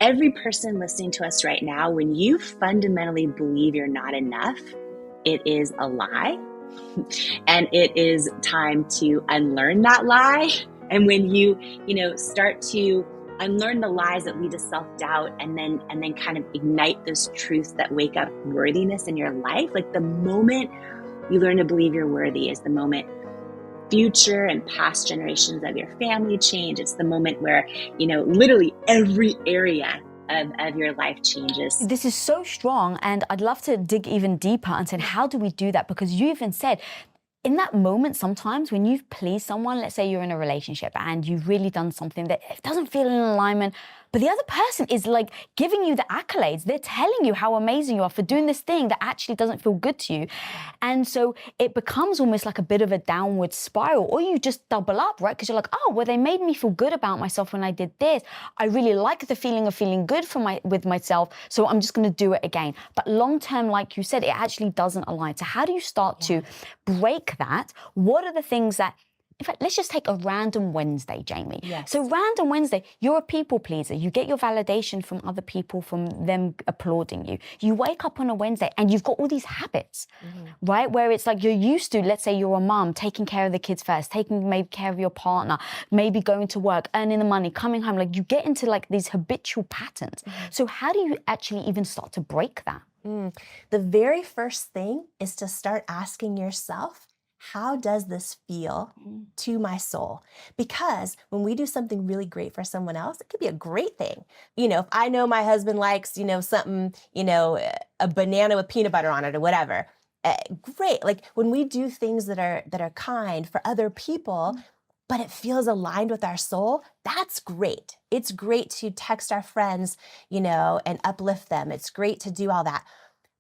every person listening to us right now, when you fundamentally believe you're not enough, it is a lie. And it is time to unlearn that lie. And when you start to unlearn the lies that lead to self-doubt and then kind of ignite those truths that wake up worthiness in your life, like the moment you learn to believe you're worthy is the moment future and past generations of your family change. It's the moment where, literally every area of your life changes. This is so strong, and I'd love to dig even deeper and say, how do we do that? Because you even said, in that moment, sometimes when you've pleased someone, let's say you're in a relationship and you've really done something that doesn't feel in alignment, but the other person is like giving you the accolades. They're telling you how amazing you are for doing this thing that actually doesn't feel good to you. And so it becomes almost like a bit of a downward spiral, or you just double up, right? Because you're like, oh, well, they made me feel good about myself when I did this. I really like the feeling of feeling good with myself, so I'm just going to do it again. But long term, like you said, it actually doesn't align. So how do you start to break that? What are the things that, in fact, let's just take a random Wednesday, Jamie. Yes. So random Wednesday, you're a people pleaser. You get your validation from other people, from them applauding you. You wake up on a Wednesday and you've got all these habits, right? Where it's like you're used to, let's say you're a mom, taking care of the kids first, taking maybe care of your partner, maybe going to work, earning the money, coming home. Like you get into like these habitual patterns. So how do you actually even start to break that? The very first thing is to start asking yourself, how does this feel to my soul? Because when we do something really great for someone else, it could be a great thing. If I know my husband likes, something, a banana with peanut butter on it or whatever, great. Like when we do things that are kind for other people, but it feels aligned with our soul, that's great. It's great to text our friends, and uplift them. It's great to do all that.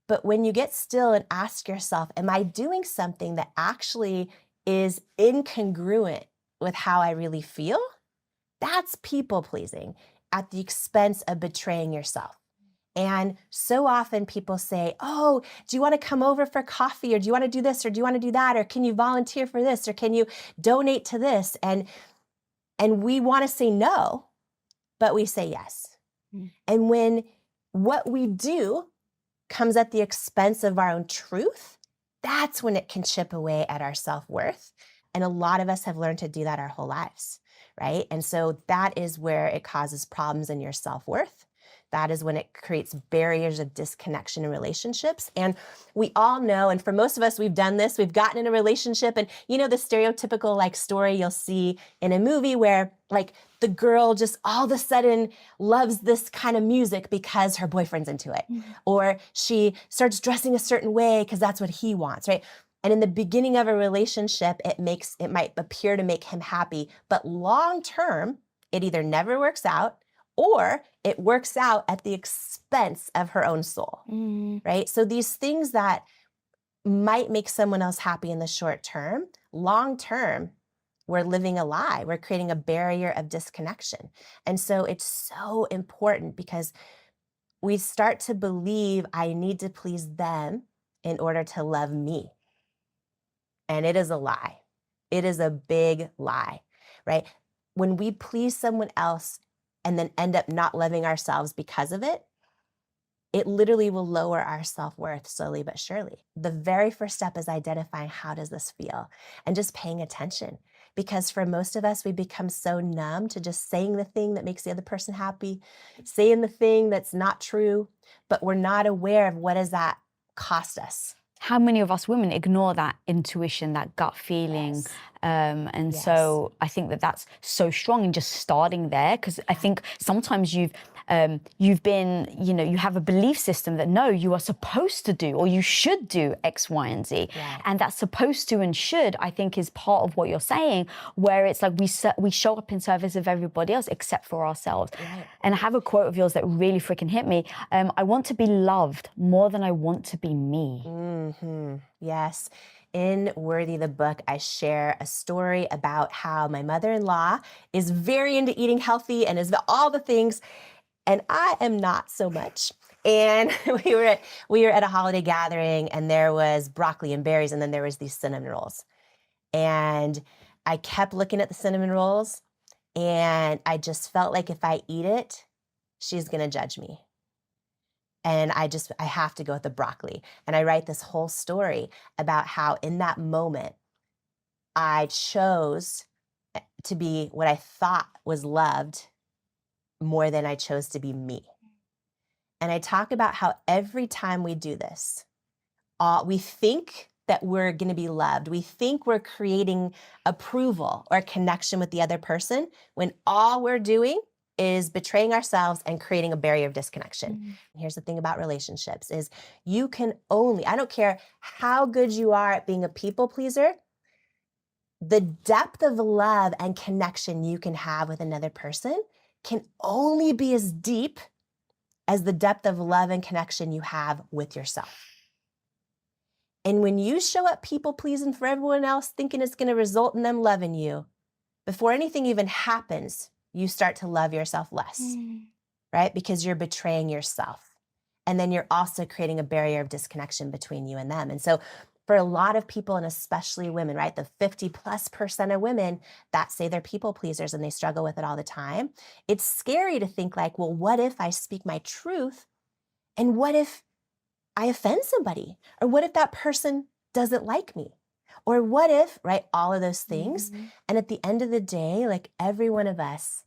But when you get still and ask yourself, am I doing something that actually is incongruent with how I really feel? That's people pleasing at the expense of betraying yourself. And so often people say, oh, do you want to come over for coffee? Or do you want to do this? Or do you want to do that? Or can you volunteer for this? Or can you donate to this? And we want to say no, but we say yes. And when what we do comes at the expense of our own truth, that's when it can chip away at our self-worth. And a lot of us have learned to do that our whole lives, right? And so that is where it causes problems in your self-worth. That is when it creates barriers of disconnection in relationships. And we all know, and for most of us, we've done this, we've gotten in a relationship, and the stereotypical like story you'll see in a movie where like the girl just all of a sudden loves this kind of music because her boyfriend's into it. Or she starts dressing a certain way because that's what he wants, right? And in the beginning of a relationship, it might appear to make him happy, but long term, it either never works out or it works out at the expense of her own soul, right? So these things that might make someone else happy in the short term, long term, we're living a lie. We're creating a barrier of disconnection. And so it's so important because we start to believe I need to please them in order to love me. And it is a lie. It is a big lie, right? When we please someone else and then end up not loving ourselves because of it, it literally will lower our self-worth slowly but surely. The very first step is identifying how does this feel and just paying attention. Because for most of us, we become so numb to just saying the thing that makes the other person happy, saying the thing that's not true, but we're not aware of what does that cost us. How many of us women ignore that intuition, that gut feeling? So I think that that's so strong in just starting there, because I think sometimes you've been, you have a belief system that no, you are supposed to do or you should do X, Y, and Z. And that supposed to and should, I think, is part of what you're saying, where it's like we show up in service of everybody else except for ourselves. And I have a quote of yours that really freaking hit me. I want to be loved more than I want to be me. Yes. In Worthy, the book, I share a story about how my mother-in-law is very into eating healthy and is all the things, and I am not so much. And we were at a holiday gathering, and there was broccoli and berries, and then there was these cinnamon rolls. And I kept looking at the cinnamon rolls, and I just felt like if I eat it, she's going to judge me. And I have to go with the broccoli. And I write this whole story about how in that moment, I chose to be what I thought was loved more than I chose to be me. And I talk about how every time we do this, we think that we're going to be loved. We think we're creating approval or connection with the other person when all we're doing is betraying ourselves and creating a barrier of disconnection. Mm-hmm. Here's the thing about relationships is you can only, I don't care how good you are at being a people pleaser, the depth of love and connection you can have with another person can only be as deep as the depth of love and connection you have with yourself. And when you show up people pleasing for everyone else, thinking it's going to result in them loving you, before anything even happens, you start to love yourself less, right? Because you're betraying yourself. And then you're also creating a barrier of disconnection between you and them. And so for a lot of people, and especially women, right? The 50+% of women that say they're people pleasers and they struggle with it all the time. It's scary to think like, well, what if I speak my truth? And what if I offend somebody? Or what if that person doesn't like me? Or what if, right? All of those things. Mm-hmm. And at the end of the day, like every one of us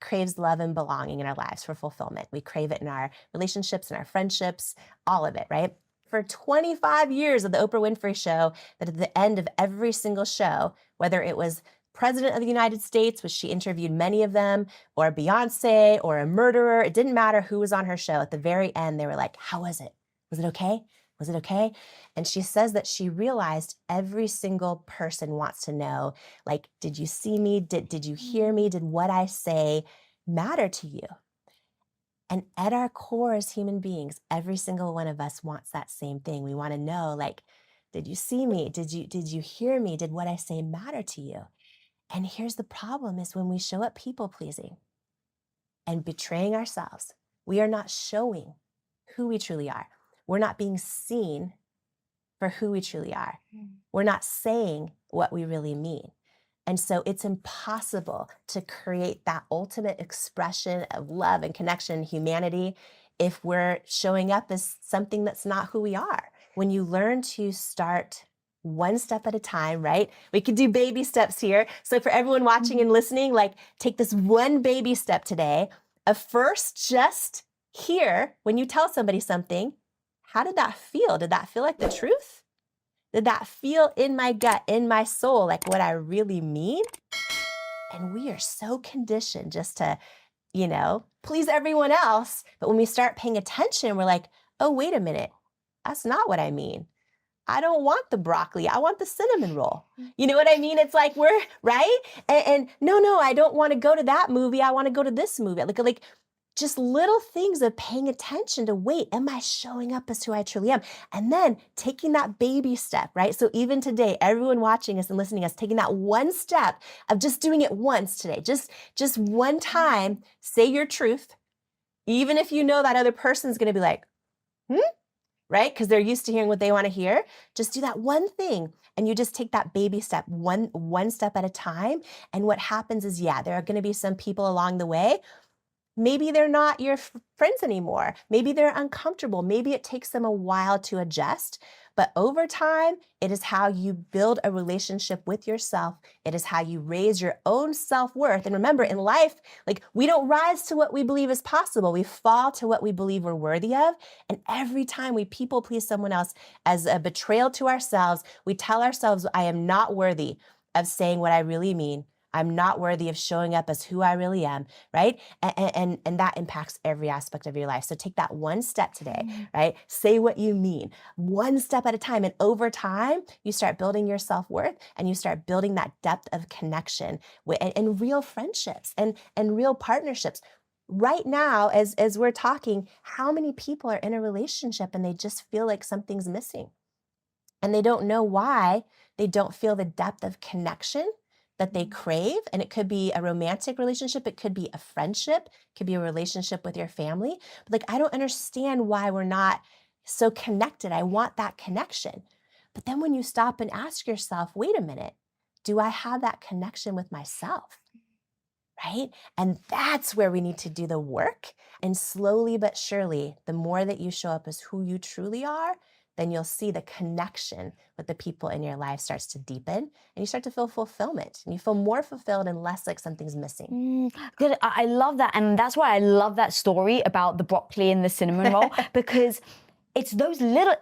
craves love and belonging in our lives for fulfillment. We crave it in our relationships and our friendships, all of it, right? For 25 years of the Oprah Winfrey Show, that at the end of every single show, whether it was President of the United States, which she interviewed many of them, or Beyonce, or a murderer, it didn't matter who was on her show. At the very end, they were like, how was it? Was it okay? Was it okay? And she says that she realized every single person wants to know, like, did you see me? Did you hear me? Did what I say matter to you? And at our core as human beings, every single one of us wants that same thing. We want to know, like, did you see me? Did you hear me? Did what I say matter to you? And here's the problem is when we show up people pleasing and betraying ourselves, we are not showing who we truly are. We're not being seen for who we truly are. We're not saying what we really mean. And so it's impossible to create that ultimate expression of love and connection and humanity if we're showing up as something that's not who we are. When you learn to start one step at a time, right? We could do baby steps here. So for everyone watching and listening, like take this one baby step today of first just hear when you tell somebody something, how did that feel? Did that feel like the truth? Did that feel in my gut, in my soul, like what I really mean? And we are so conditioned just to, please everyone else. But when we start paying attention, we're like, oh, wait a minute. That's not what I mean. I don't want the broccoli. I want the cinnamon roll. You know what I mean? It's like we're, right? And no, I don't want to go to that movie. I want to go to this movie. Like just little things of paying attention to, wait, am I showing up as who I truly am? And then taking that baby step, right? So even today, everyone watching us and listening to us, taking that one step of just doing it once today, just one time, say your truth, even if you know that other person's going to be like, right? Because they're used to hearing what they want to hear. Just do that one thing. And you just take that baby step, one step at a time. And what happens is, there are going to be some people along the way. Maybe they're not your friends anymore. Maybe they're uncomfortable. Maybe it takes them a while to adjust. But over time, it is how you build a relationship with yourself. It is how you raise your own self-worth. And remember, in life, like we don't rise to what we believe is possible. We fall to what we believe we're worthy of. And every time we people please someone else as a betrayal to ourselves, we tell ourselves, I am not worthy of saying what I really mean. I'm not worthy of showing up as who I really am, right? And that impacts every aspect of your life. So take that one step today, right? Say what you mean, one step at a time. And over time, you start building your self-worth and you start building that depth of connection and real friendships and real partnerships. Right now, as we're talking, how many people are in a relationship and they just feel like something's missing? And they don't know why they don't feel the depth of connection that they crave. And it could be a romantic relationship. It could be a friendship. It could be a relationship with your family. But like, I don't understand why we're not so connected. I want that connection. But then when you stop and ask yourself, wait a minute, do I have that connection with myself? right? And that's where we need to do the work. And slowly but surely, the more that you show up as who you truly are, then you'll see the connection with the people in your life starts to deepen, and you start to feel fulfillment, and you feel more fulfilled and less like something's missing. Good. I love that. And that's why I love that story about the broccoli and the cinnamon roll, because it's a little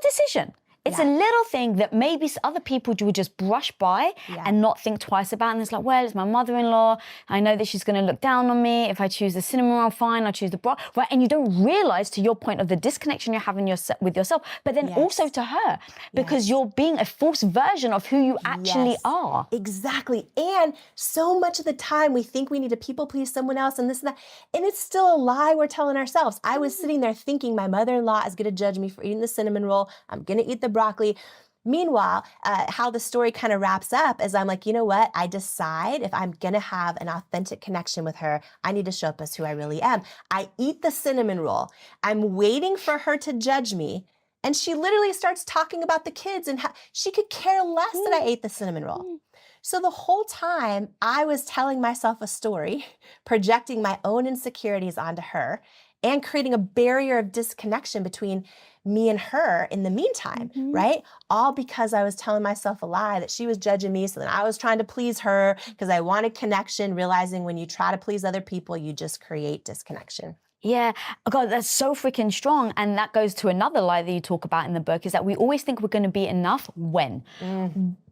decision. It's a little thing that maybe other people would just brush by and not think twice about. And it's like, well, it's my mother-in-law. I know that she's going to look down on me. If I choose the cinnamon roll, fine, I'll choose the broccoli. Right? And you don't realize, to your point, of the disconnection you're having with yourself, but then also to her, because you're being a false version of who you actually are. Exactly. And so much of the time we think we need to people please someone else and this and that. And it's still a lie we're telling ourselves. I was sitting there thinking my mother-in-law is going to judge me for eating the cinnamon roll. I'm going to eat the broccoli. Meanwhile, how the story kind of wraps up is I'm like, you know what? I decide if I'm going to have an authentic connection with her, I need to show up as who I really am. I eat the cinnamon roll. I'm waiting for her to judge me. And she literally starts talking about the kids and how she could care less that I ate the cinnamon roll. So the whole time I was telling myself a story, projecting my own insecurities onto her, and creating a barrier of disconnection between me and her in the meantime, right? All because I was telling myself a lie that she was judging me. So then I was trying to please her because I wanted connection, realizing when you try to please other people, you just create disconnection. Yeah, God, that's so freaking strong. And that goes to another lie that you talk about in the book, is that we always think we're going to be enough when.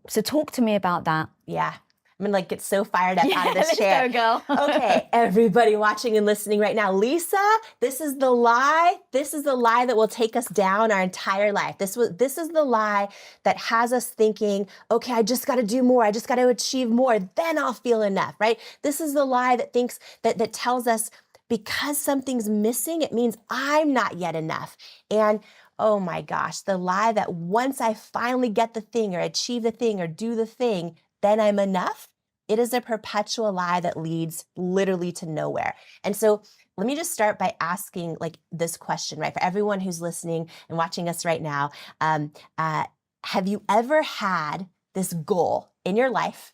So talk to me about that. Yeah. I'm gonna get so fired up out of this chair. Let's go, girl. Okay, everybody watching and listening right now. Lisa, this is the lie. This is the lie that will take us down our entire life. This is the lie that has us thinking, okay, I just got to do more. I just got to achieve more. Then I'll feel enough, right? This is the lie that thinks that tells us because something's missing, it means I'm not yet enough. And oh my gosh, the lie that once I finally get the thing or achieve the thing or do the thing, then I'm enough. It is a perpetual lie that leads literally to nowhere. And so let me just start by asking this question, right? For everyone who's listening and watching us right now, have you ever had this goal in your life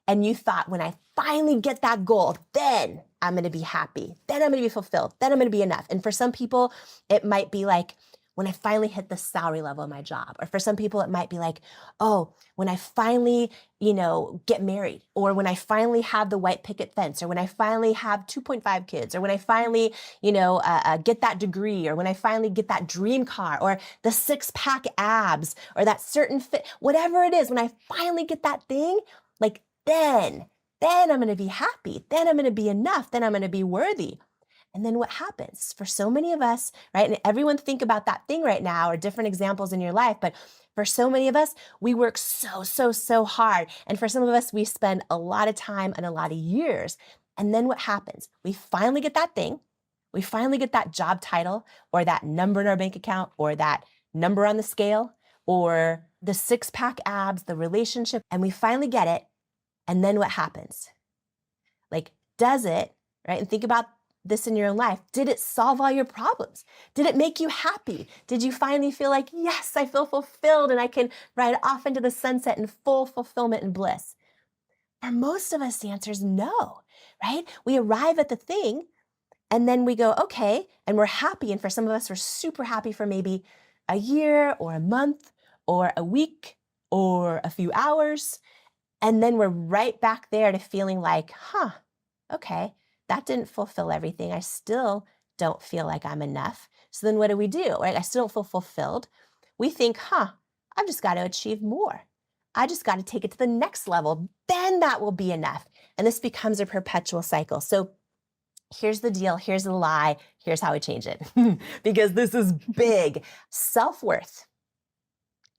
and you thought, when I finally get that goal, then I'm going to be happy. Then I'm going to be fulfilled. Then I'm going to be enough. And for some people, it might be like, when I finally hit the salary level of my job. Or for some people, it might be like, oh, when I finally, get married, or when I finally have the white picket fence, or when I finally have 2.5 kids, or when I finally, get that degree, or when I finally get that dream car, or the 6-pack abs, or that certain fit, whatever it is, when I finally get that thing, then I'm going to be happy. Then I'm going to be enough. Then I'm going to be worthy. And then what happens for so many of us, right? And everyone think about that thing right now or different examples in your life. But for so many of us, we work so hard. And for some of us, we spend a lot of time and a lot of years. And then what happens? We finally get that thing. We finally get that job title or that number in our bank account or that number on the scale or the 6-pack abs, the relationship, and we finally get it. And then what happens? Does it, right? And think about this in your own life. Did it solve all your problems? Did it make you happy? Did you finally feel like, yes, I feel fulfilled and I can ride off into the sunset in full fulfillment and bliss? For most of us, the answer is no, right? We arrive at the thing and then we go, okay, and we're happy. And for some of us, we're super happy for maybe a year or a month or a week or a few hours. And then we're right back there to feeling like, okay, that didn't fulfill everything. I still don't feel like I'm enough. So then what do, right? I still don't feel fulfilled. We think, I've just got to achieve more. I just got to take it to the next level. Then that will be enough. And this becomes a perpetual cycle. So here's the deal. Here's the lie. Here's how we change it. Because this is big. Self-worth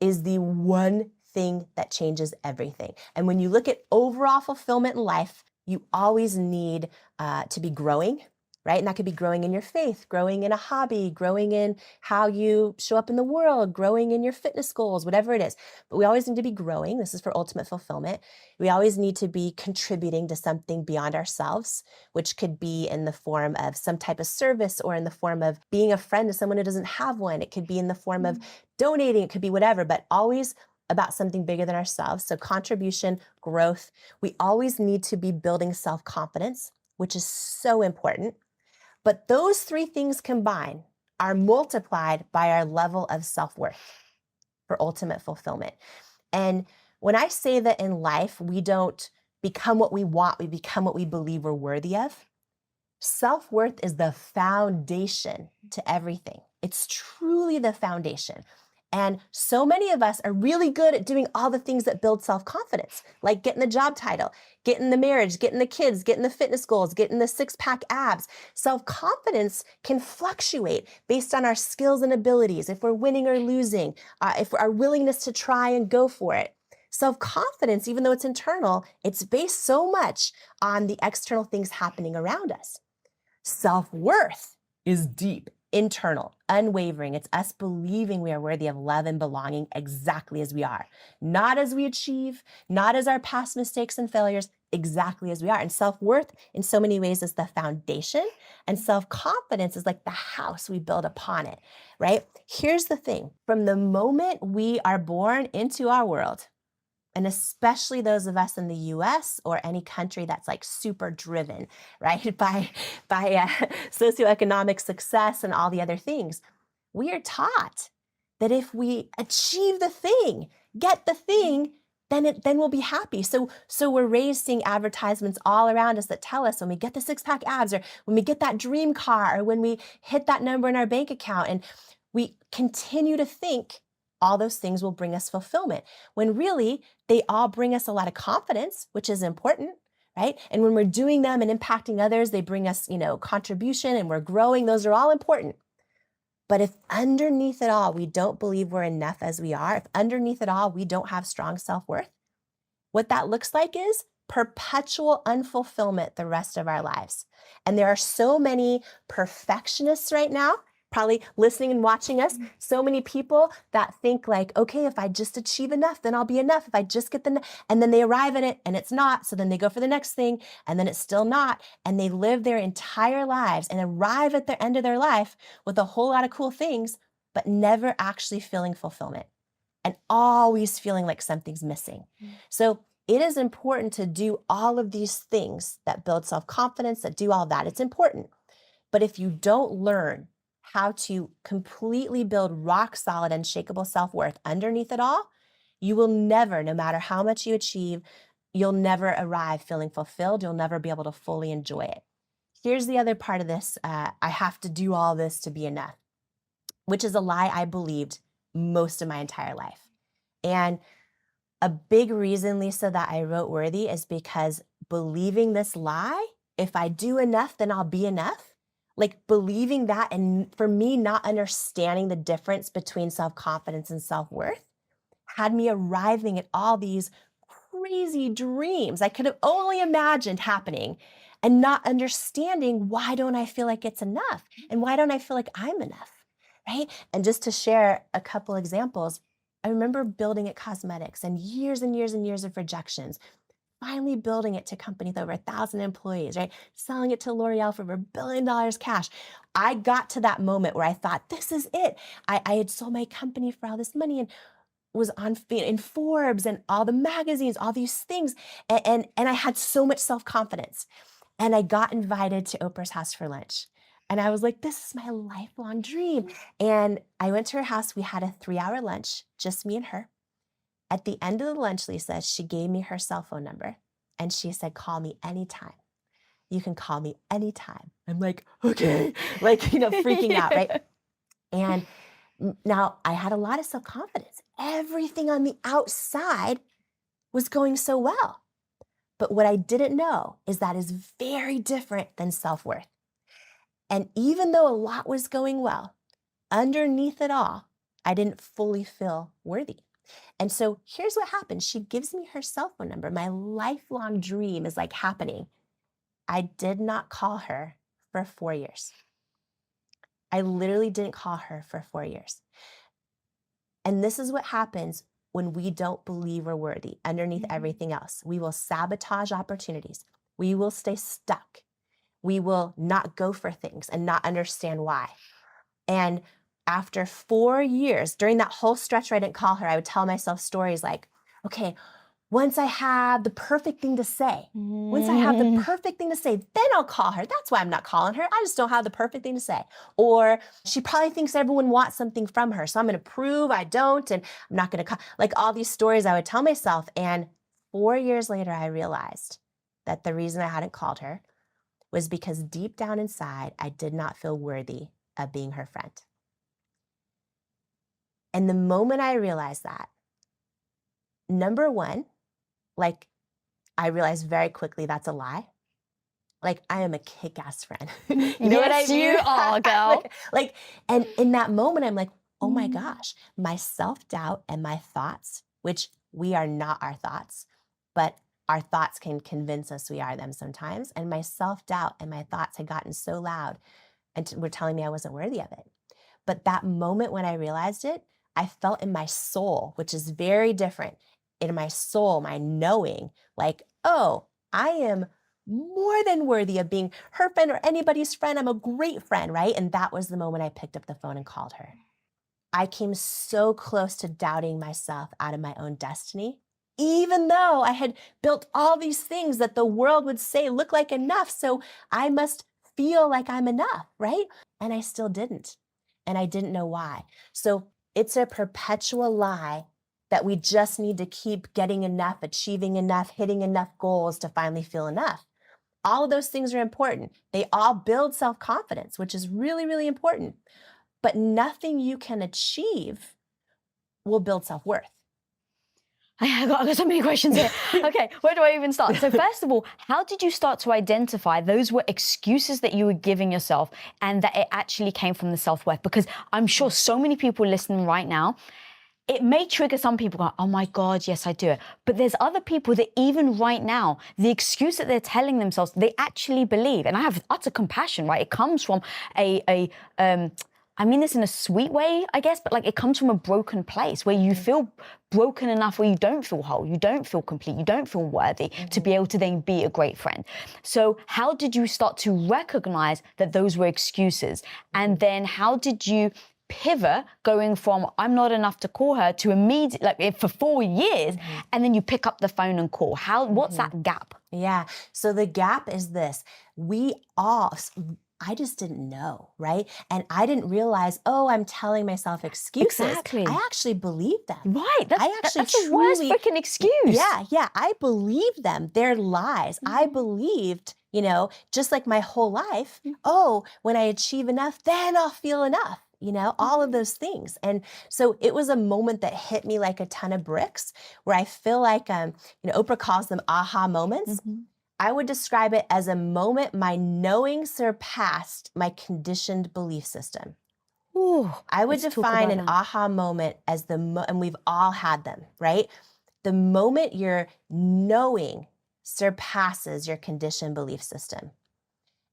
is the one thing that changes everything. And when you look at overall fulfillment in life, you always need to be growing, right? And that could be growing in your faith, growing in a hobby, growing in how you show up in the world, growing in your fitness goals, whatever it is. But we always need to be growing. This is for ultimate fulfillment. We always need to be contributing to something beyond ourselves, which could be in the form of some type of service or in the form of being a friend to someone who doesn't have one. It could be in the form of donating. It could be whatever, but always about something bigger than ourselves. So contribution, growth. We always need to be building self-confidence, which is so important. But those three things combined are multiplied by our level of self-worth for ultimate fulfillment. And when I say that in life, we don't become what we want, we become what we believe we're worthy of, self-worth is the foundation to everything. It's truly the foundation. And so many of us are really good at doing all the things that build self-confidence, like getting the job title, getting the marriage, getting the kids, getting the fitness goals, getting the six-pack abs. Self-confidence can fluctuate based on our skills and abilities, if we're winning or losing, if our willingness to try and go for it. Self-confidence, even though it's internal, it's based so much on the external things happening around us. Self-worth is deep, internal, unwavering. It's us believing we are worthy of love and belonging exactly as we are. Not as we achieve, not as our past mistakes and failures, exactly as we are. And self-worth in so many ways is the foundation, and self-confidence is like the house we build upon it, right? Here's the thing. From the moment we are born into our world, and especially those of us in the US or any country that's like super driven, right, by socioeconomic success and all the other things, we are taught that if we achieve the thing, get the thing, then we'll be happy. So we're raised seeing advertisements all around us that tell us when we get the six-pack abs, or when we get that dream car, or when we hit that number in our bank account, and we continue to think all those things will bring us fulfillment, when really they all bring us a lot of confidence, which is important, right? And when we're doing them and impacting others, they bring us, contribution, and we're growing. Those are all important. But if underneath it all, we don't believe we're enough as we are, if underneath it all, we don't have strong self-worth, what that looks like is perpetual unfulfillment the rest of our lives. And there are so many perfectionists right now, probably listening and watching us, so many people that think like, okay, if I just achieve enough, then I'll be enough. If I just get and then they arrive at it and it's not. So then they go for the next thing and then it's still not. And they live their entire lives and arrive at the end of their life with a whole lot of cool things, but never actually feeling fulfillment and always feeling like something's missing. So it is important to do all of these things that build self-confidence, that do all that. It's important. But if you don't learn how to completely build rock solid, unshakable self-worth underneath it all, you will never, no matter how much you achieve, you'll never arrive feeling fulfilled. You'll never be able to fully enjoy it. Here's the other part of this. I have to do all this to be enough, which is a lie I believed most of my entire life. And a big reason, Lisa, that I wrote Worthy is because believing this lie, if I do enough, then I'll be enough. Like believing that, and for me, not understanding the difference between self-confidence and self-worth had me arriving at all these crazy dreams I could have only imagined happening, and not understanding, why don't I feel like it's enough? And why don't I feel like I'm enough, right? And just to share a couple examples, I remember building at cosmetics and years and years and years of rejections, finally building it to companies with over 1,000 employees, right? Selling it to L'Oreal for over $1 billion cash. I got to that moment where I thought, this is it. I had sold my company for all this money and was on in Forbes and all the magazines, all these things. And I had so much self-confidence. And I got invited to Oprah's house for lunch. And I was like, this is my lifelong dream. And I went to her house. We had a 3-hour lunch, just me and her. At the end of the lunch, Lisa, she gave me her cell phone number and she said, call me anytime. You can call me anytime. I'm like, okay, like, freaking out, right? And now I had a lot of self-confidence. Everything on the outside was going so well. But what I didn't know is that is very different than self-worth. And even though a lot was going well, underneath it all, I didn't fully feel worthy. And so here's what happened. She gives me her cell phone number. My lifelong dream is like happening. I did not call her for 4 years. I literally didn't call her for 4 years. And this is what happens when we don't believe we're worthy underneath everything else. We will sabotage opportunities. We will stay stuck. We will not go for things and not understand why. And after 4 years, during that whole stretch where I didn't call her, I would tell myself stories like, okay, once I have the perfect thing to say, once I have the perfect thing to say, then I'll call her. That's why I'm not calling her. I just don't have the perfect thing to say. Or she probably thinks everyone wants something from her, so I'm going to prove I don't, and I'm not going to call. Like all these stories I would tell myself. And 4 years later, I realized that the reason I hadn't called her was because deep down inside, I did not feel worthy of being her friend. And the moment I realized that, number one, like, I realized very quickly that's a lie. Like, I am a kick-ass friend. You know what I mean? You are, girl. Like, and in that moment, I'm like, oh my gosh, my self-doubt and my thoughts, which we are not our thoughts, but our thoughts can convince us we are them sometimes. And my self-doubt and my thoughts had gotten so loud and were telling me I wasn't worthy of it. But that moment when I realized it, I felt in my soul, which is very different. In my soul, my knowing, like, oh, I am more than worthy of being her friend or anybody's friend. I'm a great friend, right? And that was the moment I picked up the phone and called her. I came so close to doubting myself out of my own destiny, even though I had built all these things that the world would say look like enough. So I must feel like I'm enough, right? And I still didn't. And I didn't know why. So it's a perpetual lie that we just need to keep getting enough, achieving enough, hitting enough goals to finally feel enough. All of those things are important. They all build self-confidence, which is really, really important. But nothing you can achieve will build self-worth. I got so many questions here. Okay, where do I even start? So first of all, how did you start to identify those were excuses that you were giving yourself and that it actually came from the self-worth? Because I'm sure so many people listening right now, it may trigger some people go, oh my God, yes, I do it. But there's other people that even right now, the excuse that they're telling themselves, they actually believe. And I have utter compassion, right? It comes from I mean this in a sweet way, I guess, but like it comes from a broken place where you feel broken enough where you don't feel whole, you don't feel complete, you don't feel worthy to be able to then be a great friend. So how did you start to recognize that those were excuses? And then how did you pivot going from I'm not enough to call her to immediate, like for 4 years, and then you pick up the phone and call? What's that gap? Yeah. So the gap is this. I just didn't know, right? And I didn't realize, oh, I'm telling myself excuses. Exactly. I actually believed them. Right. That's the worst truly, freaking excuse. Yeah. I believed them. They're lies. I believed, just like my whole life, oh, when I achieve enough, then I'll feel enough. All of those things. And so it was a moment that hit me like a ton of bricks where I feel like, Oprah calls them aha moments. I would describe it as a moment my knowing surpassed my conditioned belief system. Ooh, I would define an aha moment as and we've all had them, right? The moment your knowing surpasses your conditioned belief system.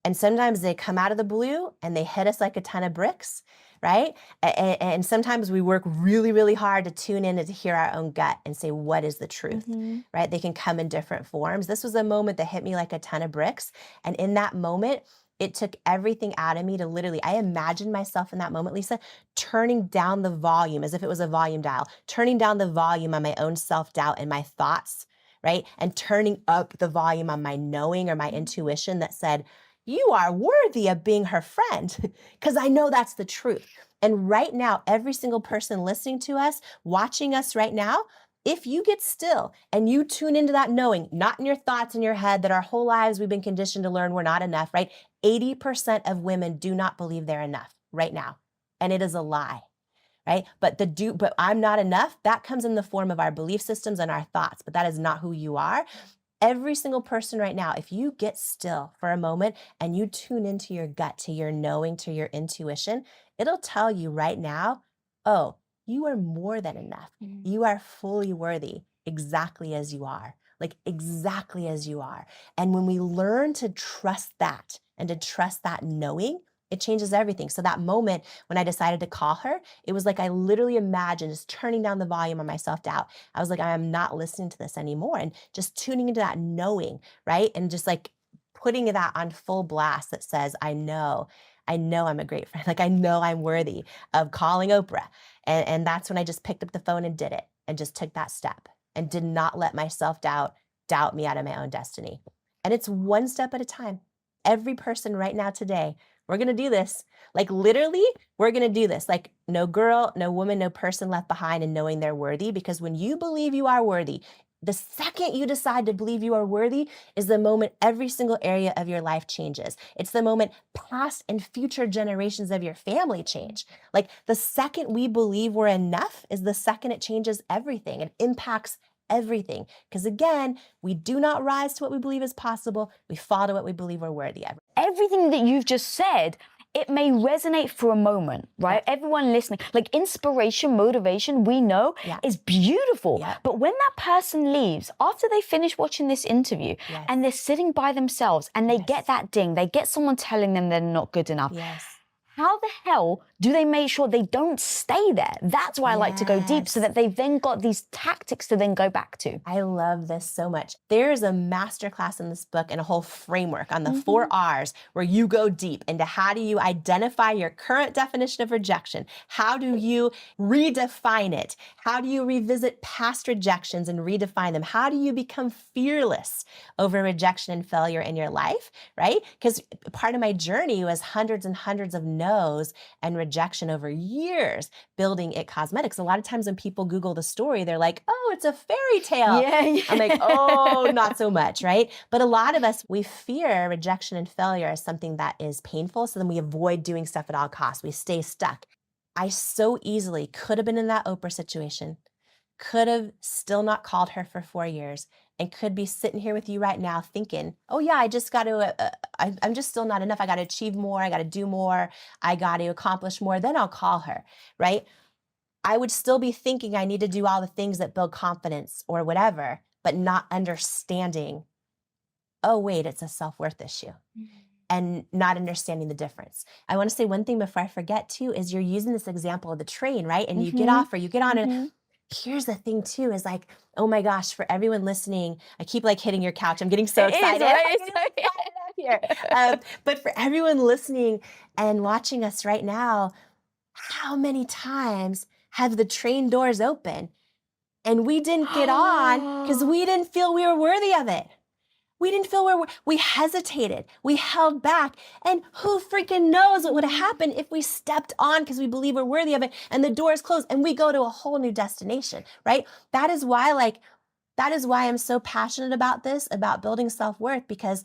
And sometimes they come out of the blue and they hit us like a ton of bricks, right? And sometimes we work really, really hard to tune in and to hear our own gut and say, what is the truth, right? They can come in different forms. This was a moment that hit me like a ton of bricks. And in that moment, it took everything out of me to literally, I imagined myself in that moment, Lisa, turning down the volume as if it was a volume dial, turning down the volume on my own self-doubt and my thoughts, right? And turning up the volume on my knowing or my intuition that said, you are worthy of being her friend, because I know that's the truth. And right now, every single person listening to us, watching us right now, if you get still and you tune into that knowing, not in your thoughts in your head that our whole lives we've been conditioned to learn we're not enough, right? 80% of women do not believe they're enough right now. And it is a lie, right? But I'm not enough, that comes in the form of our belief systems and our thoughts, but that is not who you are. Every single person right now, if you get still for a moment and you tune into your gut, to your knowing, to your intuition, it'll tell you right now, oh, you are more than enough. You are fully worthy exactly as you are, like exactly as you are. And when we learn to trust that and to trust that knowing, it changes everything. So that moment when I decided to call her, it was like I literally imagined just turning down the volume on my self-doubt. I was like, I am not listening to this anymore. And just tuning into that knowing, right? And just like putting that on full blast that says, I know I know I'm a great friend. Like, I know I'm worthy of calling Oprah. And that's when I just picked up the phone and did it and just took that step and did not let my doubt me out of my own destiny. And it's one step at a time. Every person right now today, we're going to do this. Like, literally, we're going to do this. Like, no girl, no woman, no person left behind in knowing they're worthy. Because when you believe you are worthy, the second you decide to believe you are worthy is the moment every single area of your life changes. It's the moment past and future generations of your family change. Like, the second we believe we're enough is the second it changes everything. It impacts everything. Because again, we do not rise to what we believe is possible. We fall to what we believe we're worthy of. Everything that you've just said, it may resonate for a moment, right? Yeah. Everyone listening, like inspiration, motivation, we know is beautiful. Yeah. But when that person leaves, after they finish watching this interview and they're sitting by themselves and they get that ding, they get someone telling them they're not good enough. How the hell do they make sure they don't stay there? That's why I like to go deep, so that they've then got these tactics to then go back to. I love this so much. There is a masterclass in this book and a whole framework on the 4 R's where you go deep into how do you identify your current definition of rejection? How do you redefine it? How do you revisit past rejections and redefine them? How do you become fearless over rejection and failure in your life, right? Because part of my journey was hundreds and hundreds of no's and rejection over years building It Cosmetics. A lot of times when people Google the story, they're like, oh, it's a fairy tale. I'm like, oh, not so much, right? But a lot of us, we fear rejection and failure as something that is painful. So then we avoid doing stuff at all costs. We stay stuck. I so easily could have been in that Oprah situation, could have still not called her for 4 years, and could be sitting here with you right now thinking, oh yeah, I just got to, I'm just still not enough. I got to achieve more. I got to do more. I got to accomplish more. Then I'll call her, right? I would still be thinking I need to do all the things that build confidence or whatever, but not understanding, oh wait, it's a self-worth issue. And not understanding the difference. I want to say one thing before I forget too, is you're using this example of the train, right? And you get off or you get on and here's the thing too, is like, oh my gosh, for everyone listening, I keep like hitting your couch. I'm getting so excited. But for everyone listening and watching us right now, how many times have the train doors open and we didn't get on because we didn't feel we were worthy of it? We didn't feel we hesitated, we held back, and who freaking knows what would have happened if we stepped on because we believe we're worthy of it and the doors closed and we go to a whole new destination, right? That is why I'm so passionate about this, about building self-worth, because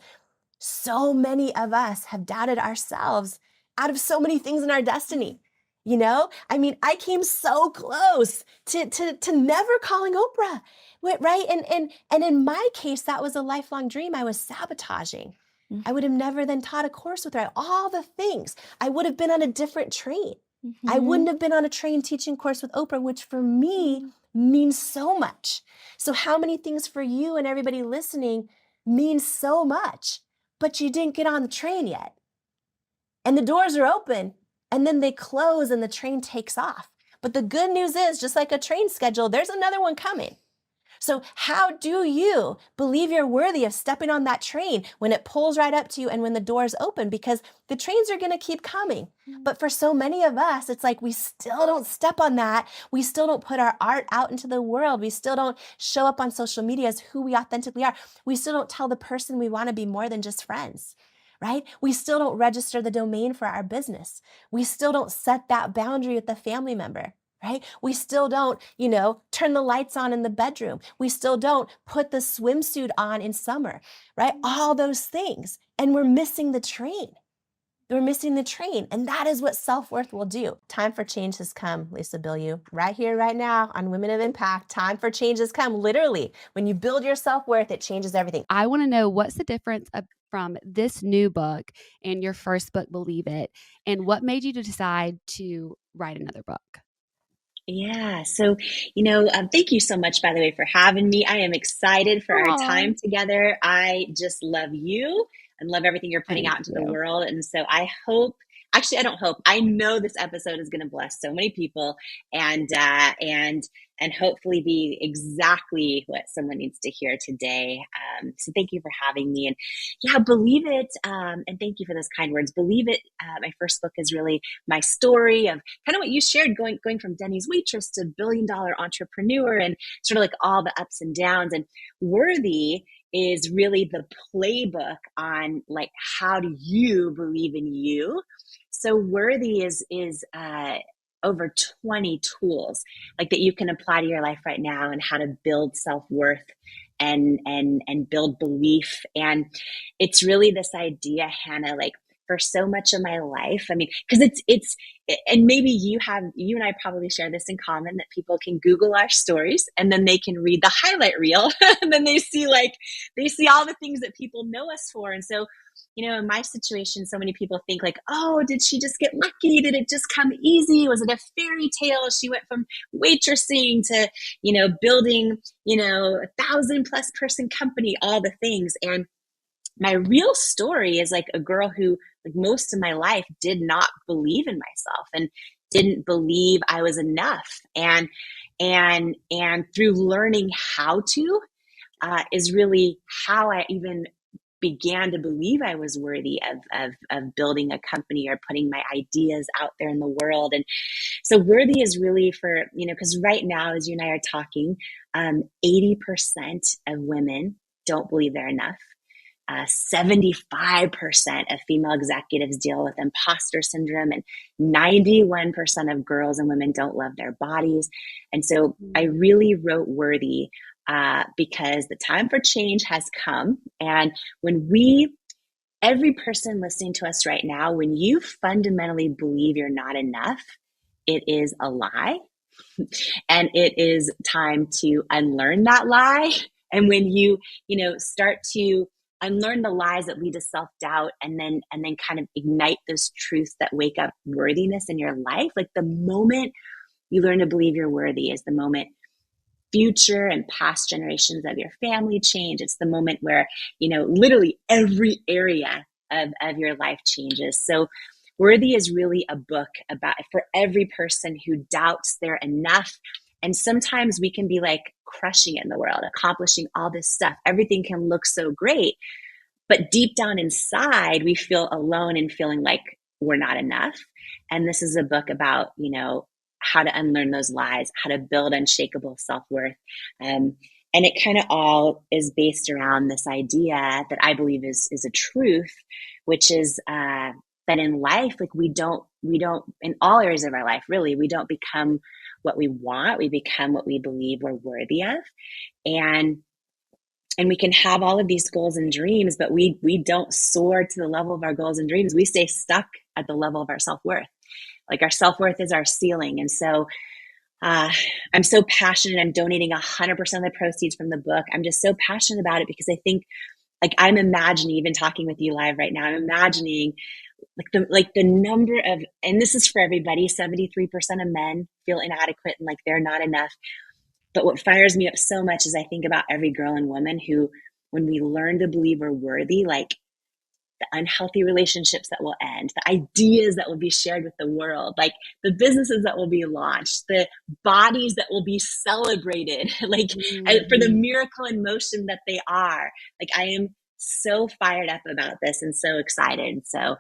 so many of us have doubted ourselves out of so many things in our destiny. You know, I mean, I came so close to never calling Oprah, right? And in my case, that was a lifelong dream I was sabotaging. I would have never then taught a course with her, all the things. I would have been on a different train. I wouldn't have been on a train teaching course with Oprah, which for me means so much. So how many things for you and everybody listening means so much, but you didn't get on the train yet. And the doors are open. And then they close and the train takes off. But the good news is, just like a train schedule, there's another one coming. So how do you believe you're worthy of stepping on that train when it pulls right up to you and when the doors open? Because the trains are going to keep coming. But for so many of us, it's like we still don't step on that. We still don't put our art out into the world. We still don't show up on social media as who we authentically are. We still don't tell the person we want to be more than just friends. Right? We still don't register the domain for our business. We still don't set that boundary with the family member, right? We still don't, turn the lights on in the bedroom. We still don't put the swimsuit on in summer, right? All those things. And we're missing the train. We're missing the train. And that is what self-worth will do. Time for change has come, Lisa Bilyeu. Right here, right now on Women of Impact, time for change has come. Literally, when you build your self-worth, it changes everything. I want to know, what's the difference from this new book and your first book, Believe It, and what made you decide to write another book? Yeah. So, thank you so much, by the way, for having me. I am excited for our time together. I just love you and love everything you're putting out into the world. And so I hope actually, I don't hope. I know this episode is going to bless so many people, and hopefully be exactly what someone needs to hear today. So thank you for having me, and yeah, believe it. And thank you for those kind words. Believe it. My first book is really my story of kind of what you shared, going from Denny's waitress to billion-dollar entrepreneur, and sort of like all the ups and downs. And Worthy is really the playbook on like how do you believe in you. So Worthy is over 20 tools like that you can apply to your life right now, and how to build self-worth and build belief. And it's really this idea, Hannah, like for so much of my life, I mean, because it's and maybe you and I probably share this in common, that people can Google our stories and then they can read the highlight reel and then they see all the things that people know us for. And so, in my situation, so many people think like, oh, did she just get lucky? Did it just come easy? Was it a fairy tale? She went from waitressing to, building, 1,000+ person company, all the things. And my real story is like a girl who, like most of my life, did not believe in myself and didn't believe I was enough. And through learning how to, is really how I even began to believe I was worthy of building a company or putting my ideas out there in the world. And so Worthy is really for, because right now, as you and I are talking, 80% of women don't believe they're enough. 75% of female executives deal with imposter syndrome, and 91% of girls and women don't love their bodies. And so I really wrote Worthy because the time for change has come. And every person listening to us right now, when you fundamentally believe you're not enough, it is a lie. And it is time to unlearn that lie. And when you start to unlearn the lies that lead to self-doubt, and then kind of ignite those truths that wake up worthiness in your life, like the moment you learn to believe you're worthy is the moment future and past generations of your family change. It's the moment where, literally every area of your life changes. So Worthy is really a book about for every person who doubts they're enough. And sometimes we can be like crushing it in the world, accomplishing all this stuff. Everything can look so great, but deep down inside, we feel alone and feeling like we're not enough. And this is a book about, how to unlearn those lies, how to build unshakable self-worth. And it kind of all is based around this idea that I believe is a truth, which is that in life, like we don't, in all areas of our life, really, we don't become what we want. We become what we believe we're worthy of. And we can have all of these goals and dreams, but we don't soar to the level of our goals and dreams. We stay stuck at the level of our self-worth. Like our self-worth is our ceiling. And so I'm so passionate. I'm donating 100% of the proceeds from the book. I'm just so passionate about it because I think, like, I'm imagining, even talking with you live right now, I'm imagining the number of, and this is for everybody, 73% of men feel inadequate and like they're not enough. But what fires me up so much is I think about every girl and woman who, when we learn to believe we're worthy, like the unhealthy relationships that will end, the ideas that will be shared with the world, like the businesses that will be launched, the bodies that will be celebrated, like for the miracle in motion that they are. Like I am so fired up about this and so excited. So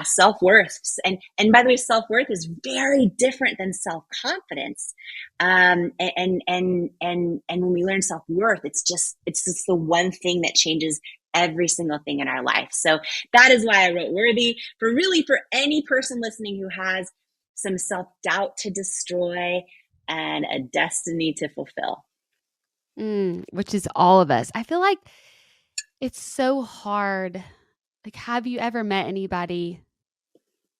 self-worth. And by the way, self-worth is very different than self-confidence. And when we learn self-worth, it's just the one thing that changes every single thing in our life. So that is why I wrote Worthy, for any person listening who has some self-doubt to destroy and a destiny to fulfill. Which is all of us. I feel like it's so hard. Like, have you ever met anybody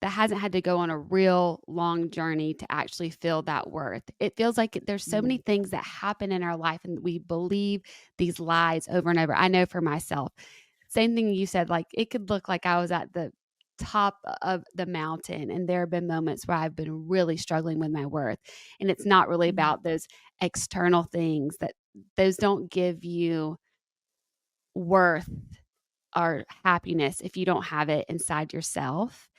that hasn't had to go on a real long journey to actually feel that worth? It feels like there's so many things that happen in our life and we believe these lies over and over. I know for myself, same thing you said, like it could look like I was at the top of the mountain and there have been moments where I've been really struggling with my worth. And it's not really about those external things, that those don't give you worth or happiness if you don't have it inside yourself.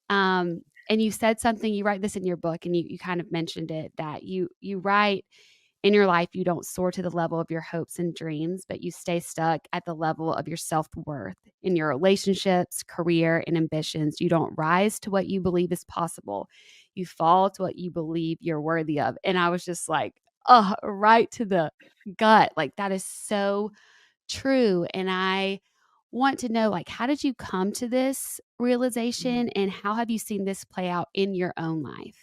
And you said something, you write this in your book, and you kind of mentioned it, that you write, in your life, you don't soar to the level of your hopes and dreams, but you stay stuck at the level of your self-worth. In your relationships, career, and ambitions, you don't rise to what you believe is possible. You fall to what you believe you're worthy of. And I was just like, oh, right to the gut. Like, that is so true. And I want to know, like, how did you come to this realization, and how have you seen this play out in your own life?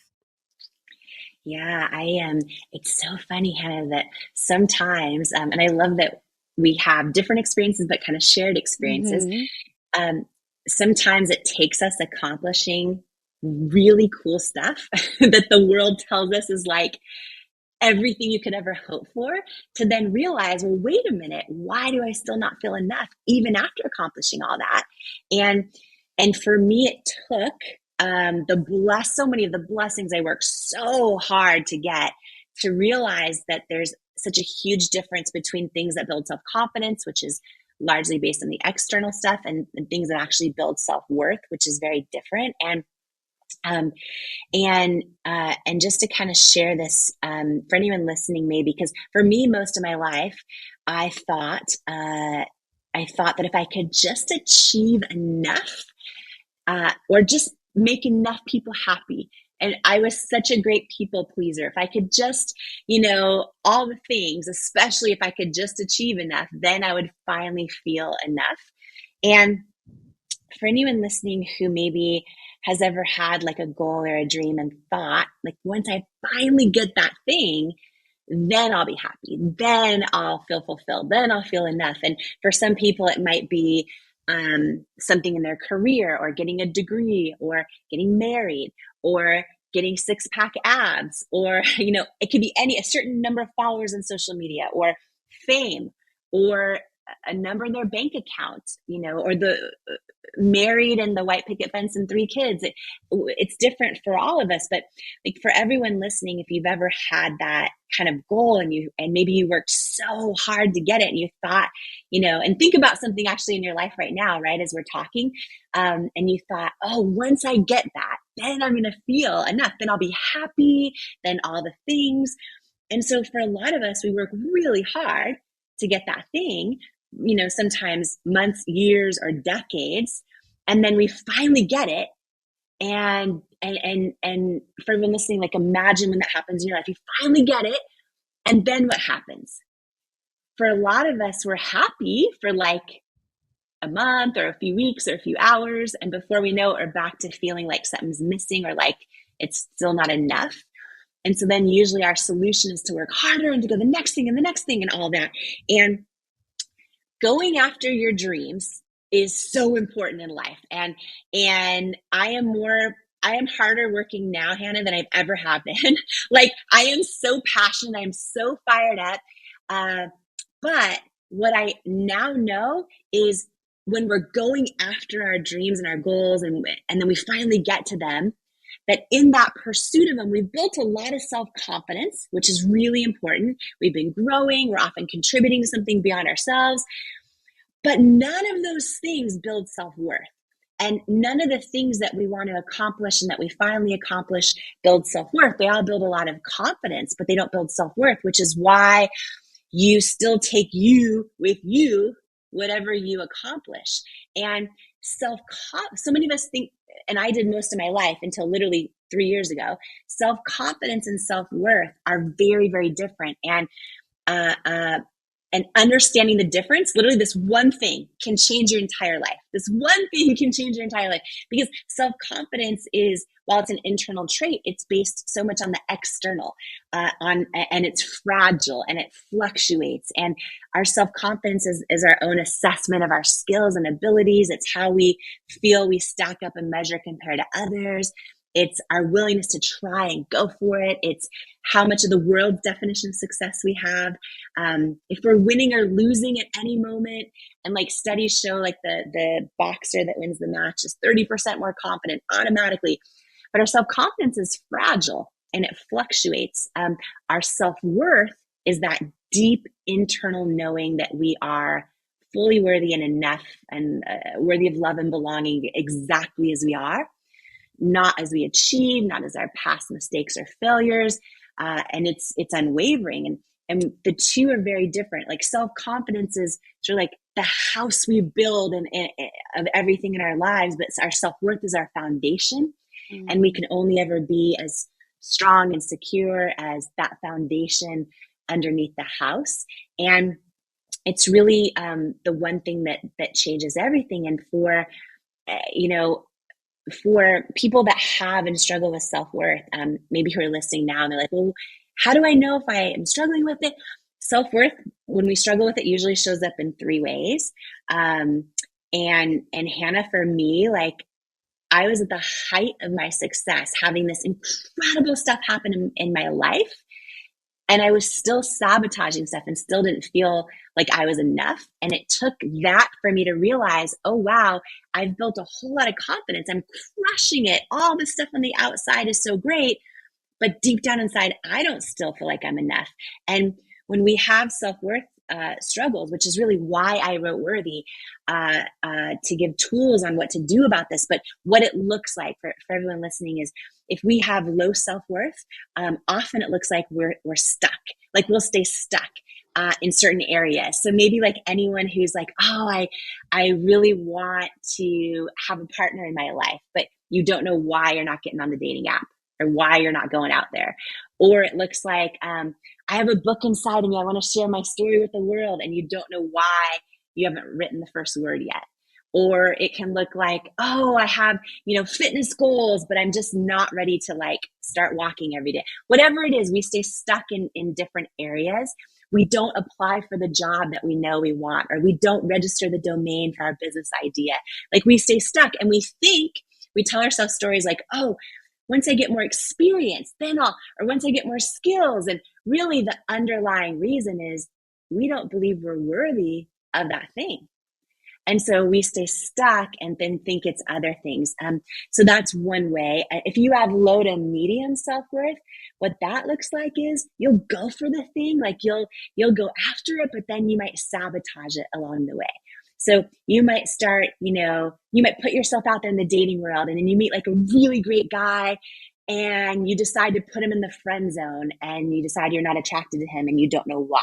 Yeah, I am. It's so funny, Hannah, that sometimes, and I love that we have different experiences, but kind of shared experiences. Mm-hmm. Um, Sometimes it takes us accomplishing really cool stuff that the world tells us is like everything you could ever hope for, to then realize, well, wait a minute, why do I still not feel enough even after accomplishing all that? And and for me, it took so many of the blessings I worked so hard to get, to realize that there's such a huge difference between things that build self-confidence, which is largely based on the external stuff, and things that actually build self-worth, which is very different. Um, and just to kind of share this, for anyone listening, maybe, because for me, most of my life, I thought that if I could just achieve enough, or just make enough people happy. And I was such a great people pleaser. If I could just, all the things, especially if I could just achieve enough, then I would finally feel enough. And for anyone listening who maybe has ever had like a goal or a dream and thought, like, once I finally get that thing, then I'll be happy. Then I'll feel fulfilled. Then I'll feel enough. And for some people, it might be something in their career, or getting a degree, or getting married, or getting six-pack abs, or, it could be a certain number of followers in social media, or fame, or a number in their bank account, or the married and the white picket fence and three kids. It's different for all of us, but like, for everyone listening, if you've ever had that kind of goal, and maybe you worked so hard to get it, and you thought, and think about something actually in your life right now, right, as we're talking, and you thought, oh, once I get that, then I'm going to feel enough, then I'll be happy, then all the things. And so for a lot of us, we work really hard to get that thing, sometimes months, years, or decades, and then we finally get it. And for everyone listening, like, imagine when that happens in your life. You finally get it, and then what happens? For a lot of us, we're happy for like a month, or a few weeks, or a few hours, and before we know it, we're back to feeling like something's missing, or like it's still not enough. And so then usually our solution is to work harder, and to go the next thing and the next thing and all that. And going after your dreams is so important in life. And I am harder working now, Hannah, than I've ever have been. Like, I am so passionate. I'm so fired up. But what I now know is, when we're going after our dreams and our goals, and then we finally get to them, that in that pursuit of them, we've built a lot of self-confidence, which is really important. We've been growing. We're often contributing to something beyond ourselves. But none of those things build self-worth. And none of the things that we want to accomplish and that we finally accomplish build self-worth. They all build a lot of confidence, but they don't build self-worth, which is why you still take you with you, whatever you accomplish. And so many of us think, and I did most of my life until literally 3 years ago, self-confidence and self-worth are very, very different. And understanding the difference, literally this one thing can change your entire life. This one thing can change your entire life, because self-confidence is, while it's an internal trait, it's based so much on the external, and it's fragile, and it fluctuates. And our self-confidence is our own assessment of our skills and abilities. It's how we feel we stack up and measure compared to others. It's our willingness to try and go for it. It's how much of the world's definition of success we have. If we're winning or losing at any moment. And like, studies show, like, the boxer that wins the match is 30% more confident automatically. But our self-confidence is fragile, and it fluctuates. Our self-worth is that deep internal knowing that we are fully worthy and enough, and worthy of love and belonging exactly as we are. not as we achieve, not as our past mistakes or failures. And it's unwavering. And the two are very different. Like self-confidence is sort of like the house we build and of everything in our lives, but our self-worth is our foundation. And we can only ever be as strong and secure as that foundation underneath the house. And it's really the one thing that changes everything. And for for people that have and struggle with self-worth, maybe who are listening now and they're like, well, how do I know if I am struggling with it? Self-worth, when we struggle with it, usually shows up in three ways. And Hannah, for me, like, I was at the height of my success, having this incredible stuff happen in my life. And I was still sabotaging stuff and still didn't feel like I was enough. And it took that for me to realize, oh, wow, I've built a whole lot of confidence. I'm crushing it. All this stuff on the outside is so great. But deep down inside, I don't still feel like I'm enough. And when we have self-worth struggles, which is really why I wrote Worthy, to give tools on what to do about this. But what it looks like for everyone listening is, if we have low self-worth, often it looks like we're stuck. Like we'll stay stuck in certain areas. So maybe like anyone who's like, oh, I really want to have a partner in my life, but you don't know why you're not getting on the dating app or why you're not going out there. Or it looks like, I have a book inside of me. I want to share my story with the world. And you don't know why you haven't written the first word yet. Or it can look like, oh, I have, fitness goals, but I'm just not ready to like start walking every day. Whatever it is, we stay stuck in different areas. We don't apply for the job that we know we want, or we don't register the domain for our business idea. Like we stay stuck and we tell ourselves stories like, oh, once I get more experience, or once I get more skills. And really the underlying reason is we don't believe we're worthy of that thing. And so we stay stuck and then think it's other things. So that's one way. If you have low to medium self-worth, what that looks like is you'll go for the thing, like you'll go after it, but then you might sabotage it along the way. So you might start, you might put yourself out there in the dating world, and then you meet like a really great guy and you decide to put him in the friend zone, and you decide you're not attracted to him and you don't know why.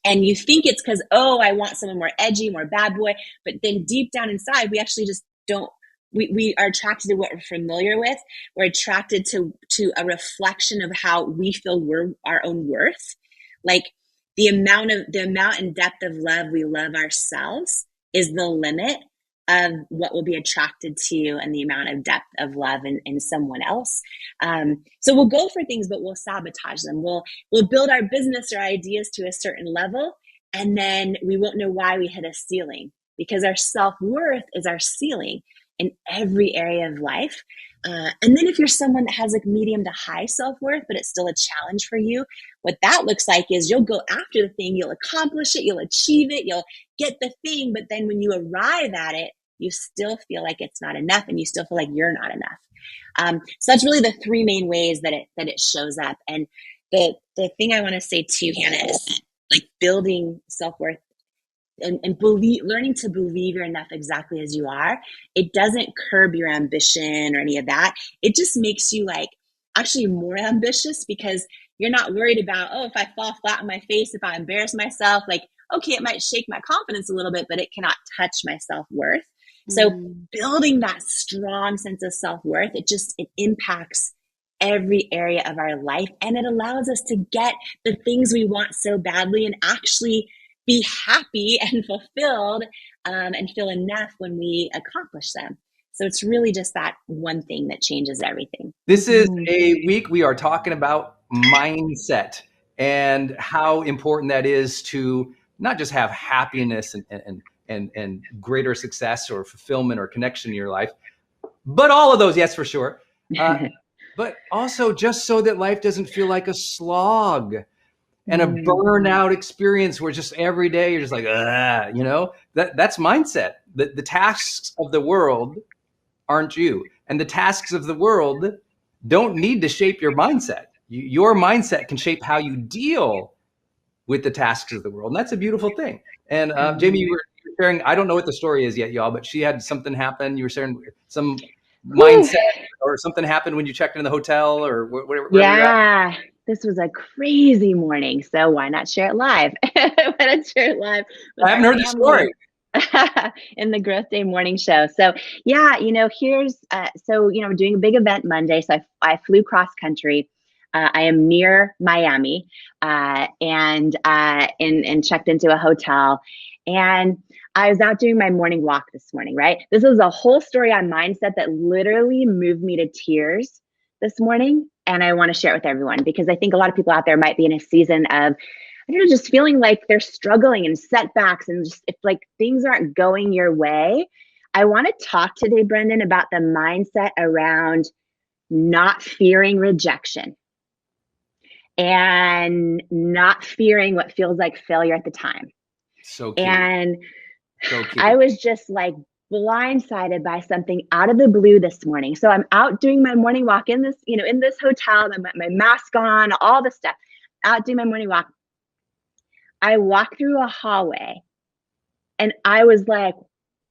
And you think it's because, oh, I want someone more edgy, more bad boy. But then deep down inside, we actually just don't, we are attracted to what we're familiar with. We're attracted to a reflection of how we feel we're our own worth. Like the amount and depth of love we love ourselves is the limit of what we'll be attracted to, and the amount of depth of love in someone else. So we'll go for things, but we'll sabotage them. We'll build our business or ideas to a certain level, and then we won't know why we hit a ceiling, because our self-worth is our ceiling in every area of life. And then if you're someone that has like medium to high self-worth, but it's still a challenge for you, what that looks like is you'll go after the thing, you'll accomplish it, you'll achieve it, you'll get the thing, but then when you arrive at it, you still feel like it's not enough, and you still feel like you're not enough. So that's really the three main ways that it shows up. And the thing I want to say too, Hannah, is like building self-worth and learning to believe you're enough exactly as you are. It doesn't curb your ambition or any of that. It just makes you like actually more ambitious, because you're not worried about, oh, if I fall flat on my face, if I embarrass myself, like, okay, it might shake my confidence a little bit, but it cannot touch my self-worth. So building that strong sense of self-worth, it impacts every area of our life, and it allows us to get the things we want so badly and actually be happy and fulfilled, and feel enough when we accomplish them. So it's really just that one thing that changes everything. This is a week we are talking about mindset and how important that is to not just have happiness and greater success or fulfillment or connection in your life, but all of those, yes, for sure. But also just so that life doesn't feel like a slog and a burnout experience where just every day you're just like, that's mindset. The tasks of the world aren't you. And the tasks of the world don't need to shape your mindset. Your mindset can shape how you deal with the tasks of the world. And that's a beautiful thing. And Jamie, you were sharing, I don't know what the story is yet, y'all, but she had something happen. You were sharing some mindset, or something happened when you checked in the hotel, or wherever you're at? Yeah, this was a crazy morning, so why not share it live? Why not share it live with I haven't our heard the story. family in the Growth Day morning show? So yeah, here's I'm doing a big event Monday, so I flew cross country. I am near Miami, and checked into a hotel, and I was out doing my morning walk this morning. Right, this was a whole story on mindset that literally moved me to tears this morning, and I want to share it with everyone because I think a lot of people out there might be in a season of, I don't know, just feeling like they're struggling and setbacks, and just if like things aren't going your way. I want to talk today, Brendan, about the mindset around not fearing rejection and not fearing what feels like failure at the time. So key. And So key. I was just like blindsided by something out of the blue this morning. So I'm out doing my morning walk in this, in this hotel, my mask on, all the stuff, out doing my morning walk. I walk through a hallway and I was like,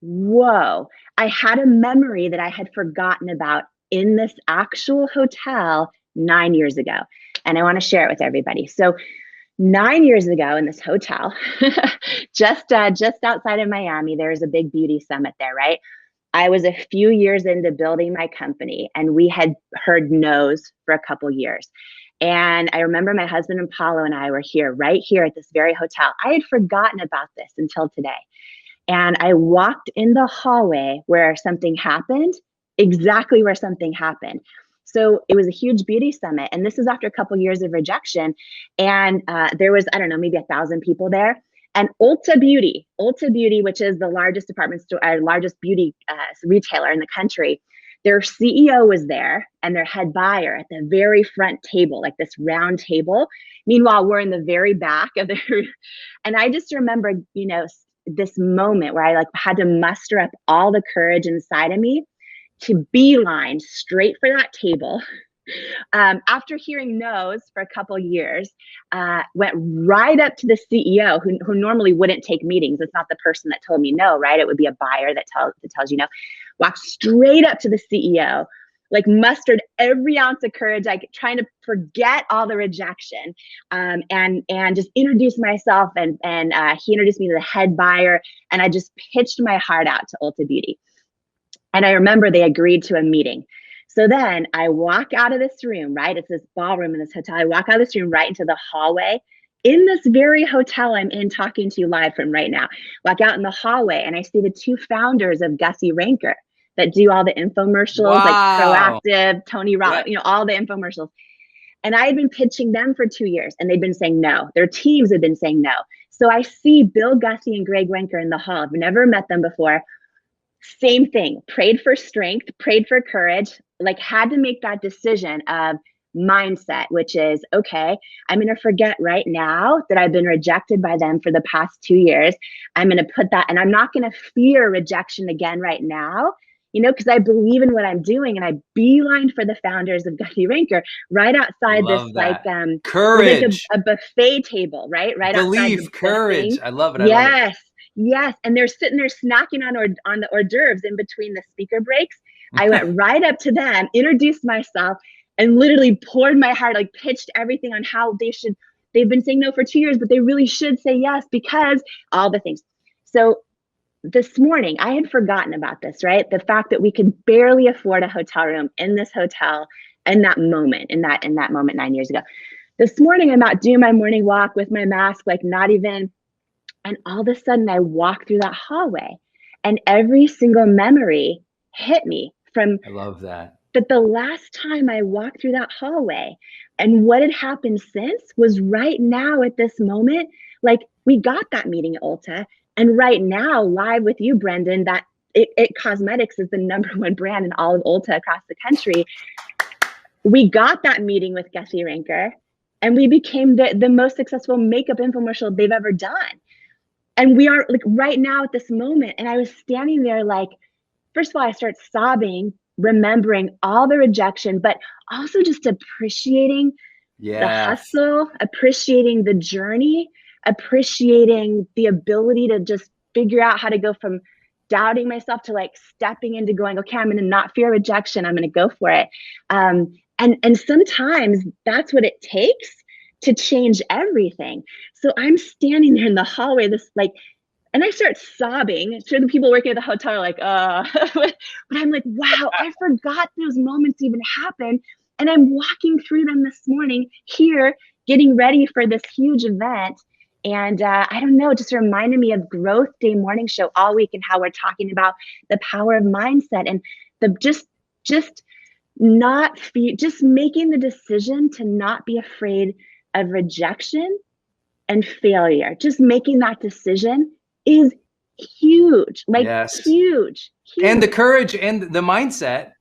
whoa, I had a memory that I had forgotten about in this actual hotel 9 years ago. And I want to share it with everybody. So 9 years ago in this hotel, just outside of Miami, there was a big beauty summit there, right? I was a few years into building my company, and we had heard no's for a couple years. And I remember my husband and Paulo and I were right here at this very hotel. I had forgotten about this until today. And I walked in the hallway where something happened, exactly where something happened. So it was a huge beauty summit. And this is after a couple years of rejection. And there was, I don't know, maybe 1,000 people there. And Ulta Beauty, which is the largest department store, largest beauty retailer in the country, their CEO was there and their head buyer at the very front table, like this round table. Meanwhile, we're in the very back of the, and I just remember, this moment where I like had to muster up all the courage inside of me to beeline straight for that table. After hearing no's for a couple years, went right up to the CEO who normally wouldn't take meetings. It's not the person that told me no, right? It would be a buyer that tells you no. Walked straight up to the CEO, like mustered every ounce of courage, like trying to forget all the rejection, and just introduced myself. And he introduced me to the head buyer, and I just pitched my heart out to Ulta Beauty. And I remember they agreed to a meeting. So then I walk out of this room, right? It's this ballroom in this hotel. I walk out of this room right into the hallway in this very hotel I'm in talking to you live from right now. Walk out in the hallway and I see the two founders of Gussie Ranker that do all the infomercials, like Proactive, Tony Robbins, all the infomercials. And I had been pitching them for 2 years and they'd been saying no. Their teams had been saying no. So I see Bill Gussie and Greg Wenker in the hall. I've never met them before. Same thing, prayed for strength, prayed for courage, like had to make that decision of mindset, which is, okay, I'm going to forget right now that I've been rejected by them for the past 2 years. I'm going to put that, and I'm not going to fear rejection again right now, because I believe in what I'm doing. And I beelined for the founders of Gussie Ranker right outside this, like, courage, like a buffet table, right belief, outside courage. thing. I love it. Yes. Yes, and they're sitting there snacking on the hors d'oeuvres in between the speaker breaks. I went right up to them, introduced myself, and literally poured my heart, like pitched everything on how they've been saying no for 2 years, but they really should say yes because all the things. So this morning, I had forgotten about this, right? The fact that we could barely afford a hotel room in this hotel in that moment 9 years ago. This morning, I'm out doing my morning walk with my mask, like not even. And all of a sudden I walk through that hallway and every single memory hit me from I love that. But the last time I walked through that hallway and what had happened since was right now at this moment, like we got that meeting at Ulta. And right now, live with you, Brendan, that It Cosmetics is the #1 brand in all of Ulta across the country. We got that meeting with Gussie Ranker and we became the most successful makeup infomercial they've ever done. And we are like right now at this moment. And I was standing there like, first of all, I start sobbing, remembering all the rejection, but also just appreciating the hustle, appreciating the journey, appreciating the ability to just figure out how to go from doubting myself to like stepping into going, okay, I'm going to not fear rejection. I'm going to go for it. And sometimes that's what it takes to change everything. So I'm standing there in the hallway, and I start sobbing. Sure, the people working at the hotel are like, but I'm like, wow, I forgot those moments even happened. And I'm walking through them this morning here, getting ready for this huge event. And I don't know, it just reminded me of Growth Day Morning Show all week and how we're talking about the power of mindset and the just making the decision to not be afraid of rejection and failure. Just making that decision is huge, like Yes. huge. And the courage and the mindset.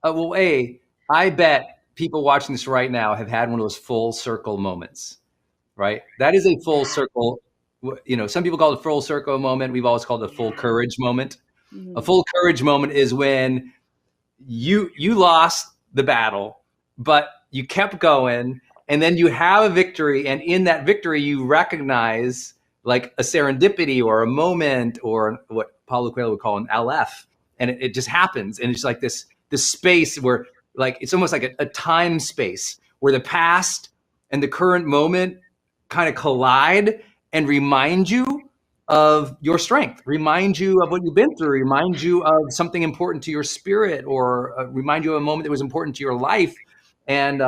I bet people watching this right now have had one of those full circle moments, right? That is a full circle. Some people call it a full circle moment. We've always called it a full courage moment. A full courage moment is when you lost the battle, but you kept going, and then you have a victory. And in that victory, you recognize like a serendipity or a moment, or what Paulo Coelho would call an LF. And it just happens. And it's like this space where like, it's almost like a time space where the past and the current moment kind of collide and remind you of your strength, remind you of what you've been through, remind you of something important to your spirit, or remind you of a moment that was important to your life. And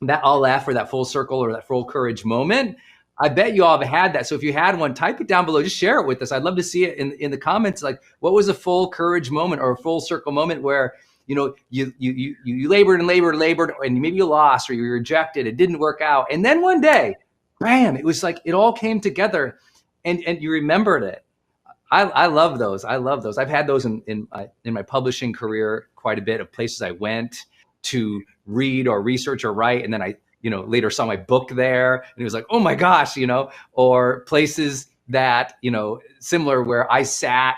that LF, or that full circle, or that full courage moment, I bet you all have had that. So if you had one, type it down below, just share it with us. I'd love to see it in the comments. Like, what was a full courage moment or a full circle moment where, you labored and labored, and maybe you lost or you were rejected, it didn't work out. And then one day, bam, it was like it all came together and you remembered it. I love those. I've had those in my publishing career quite a bit, of places I went to read or research or write. And then I later saw my book there, and it was like, oh my gosh, or places that, similar, where I sat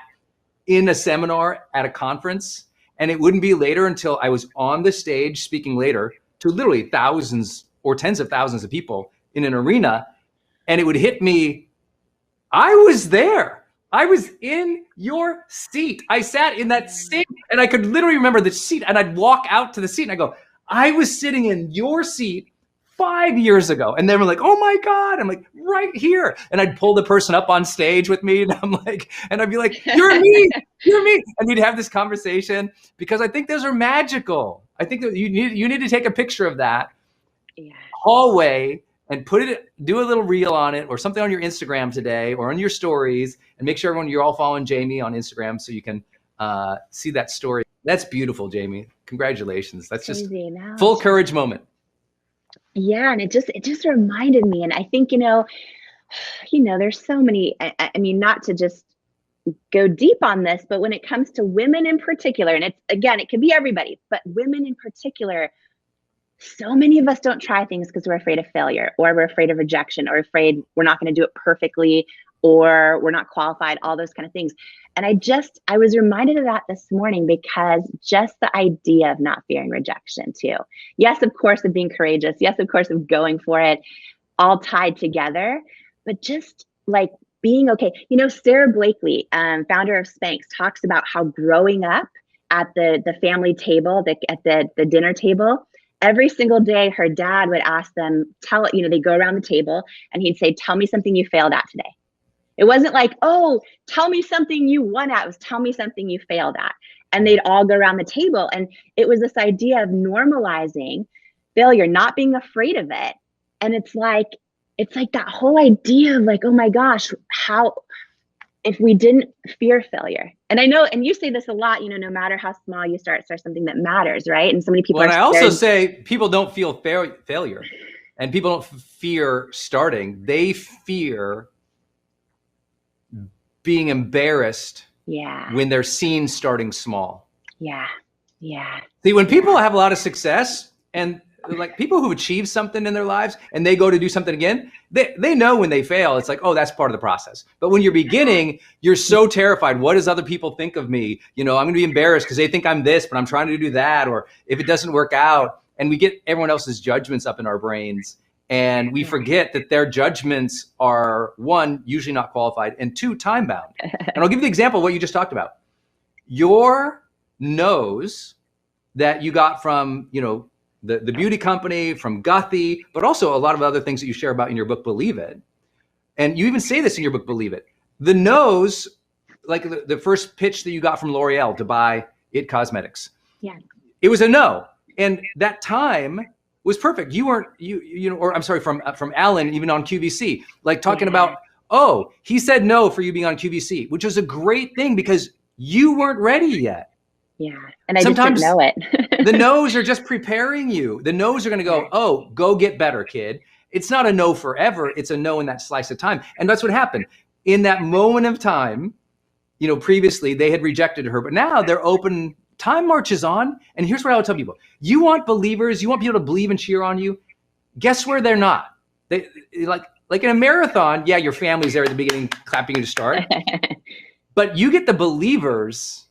in a seminar at a conference, and it wouldn't be later until I was on the stage speaking later to literally thousands or tens of thousands of people in an arena. And it would hit me, I was there. I was in your seat. I sat in that seat, and I could literally remember the seat, and I'd walk out to the seat and I go, I was sitting in your seat 5 years ago. And then we're like, oh my God, I'm like, right here. And I'd pull the person up on stage with me, and I'd be like, you're me. And we'd have this conversation, because I think those are magical. I think that you need to take a picture of that hallway and do a little reel on it, or something on your Instagram today, or on your stories, and make sure you're all following Jamie on Instagram so you can see that story. That's beautiful, Jamie. Congratulations. That's just full courage moment. Yeah. And it just reminded me. And I think, there's so many, I mean, not to just go deep on this, but when it comes to women in particular, and it could be everybody, but women in particular, so many of us don't try things because we're afraid of failure, or we're afraid of rejection, or afraid we're not going to do it perfectly, or we're not qualified, all those kind of things. And I was reminded of that this morning, because just the idea of not fearing rejection too. Yes, of course, of being courageous. Yes, of course, of going for it, all tied together, but just like being okay. Sarah Blakely, founder of Spanx, talks about how growing up at the family table, at the dinner table, every single day, her dad would ask them, they go around the table, and he'd say, tell me something you failed at today. It wasn't like, oh, tell me something you won at. It was, tell me something you failed at. And they'd all go around the table. And it was this idea of normalizing failure, not being afraid of it. And it's like that whole idea of like, oh my gosh, if we didn't fear failure. And I know, and you say this a lot, no matter how small you start something that matters, right? And so many people I also say people don't feel failure, and people don't fear starting. They fear being embarrassed when they're seen starting small. Yeah. See, when people have a lot of success, and like people who achieve something in their lives, and they go to do something again, they know when they fail, it's like, oh, that's part of the process. But when you're beginning, you're so terrified. What does other people think of me? I'm going to be embarrassed because they think I'm this, but I'm trying to do that. Or if it doesn't work out, and we get everyone else's judgments up in our brains. And we forget that their judgments are, one, usually not qualified, and two, time bound. And I'll give you the example of what you just talked about. Your nose that you got from, the beauty company, from Guthy, but also a lot of other things that you share about in your book, Believe It. And you even say this in your book, Believe It. The nose, like the first pitch that you got from L'Oreal to buy It Cosmetics. Yeah. It was a no. And that time was perfect. You weren't, or I'm sorry, from Alan, even on QVC, like talking about, oh, he said no for you being on QVC, which was a great thing because you weren't ready yet. Yeah. And I sometimes just didn't know it. The no's are just preparing you. The no's are going to go, oh, go get better, kid. It's not a no forever. It's a no in that slice of time. And that's what happened. In that moment of time, previously they had rejected her, but now they're open. Time marches on. And here's what I would tell people. You want believers, you want people to believe and cheer on you. Guess where they're not? They like in a marathon, yeah, your family's there at the beginning, clapping you to start. But you get the believers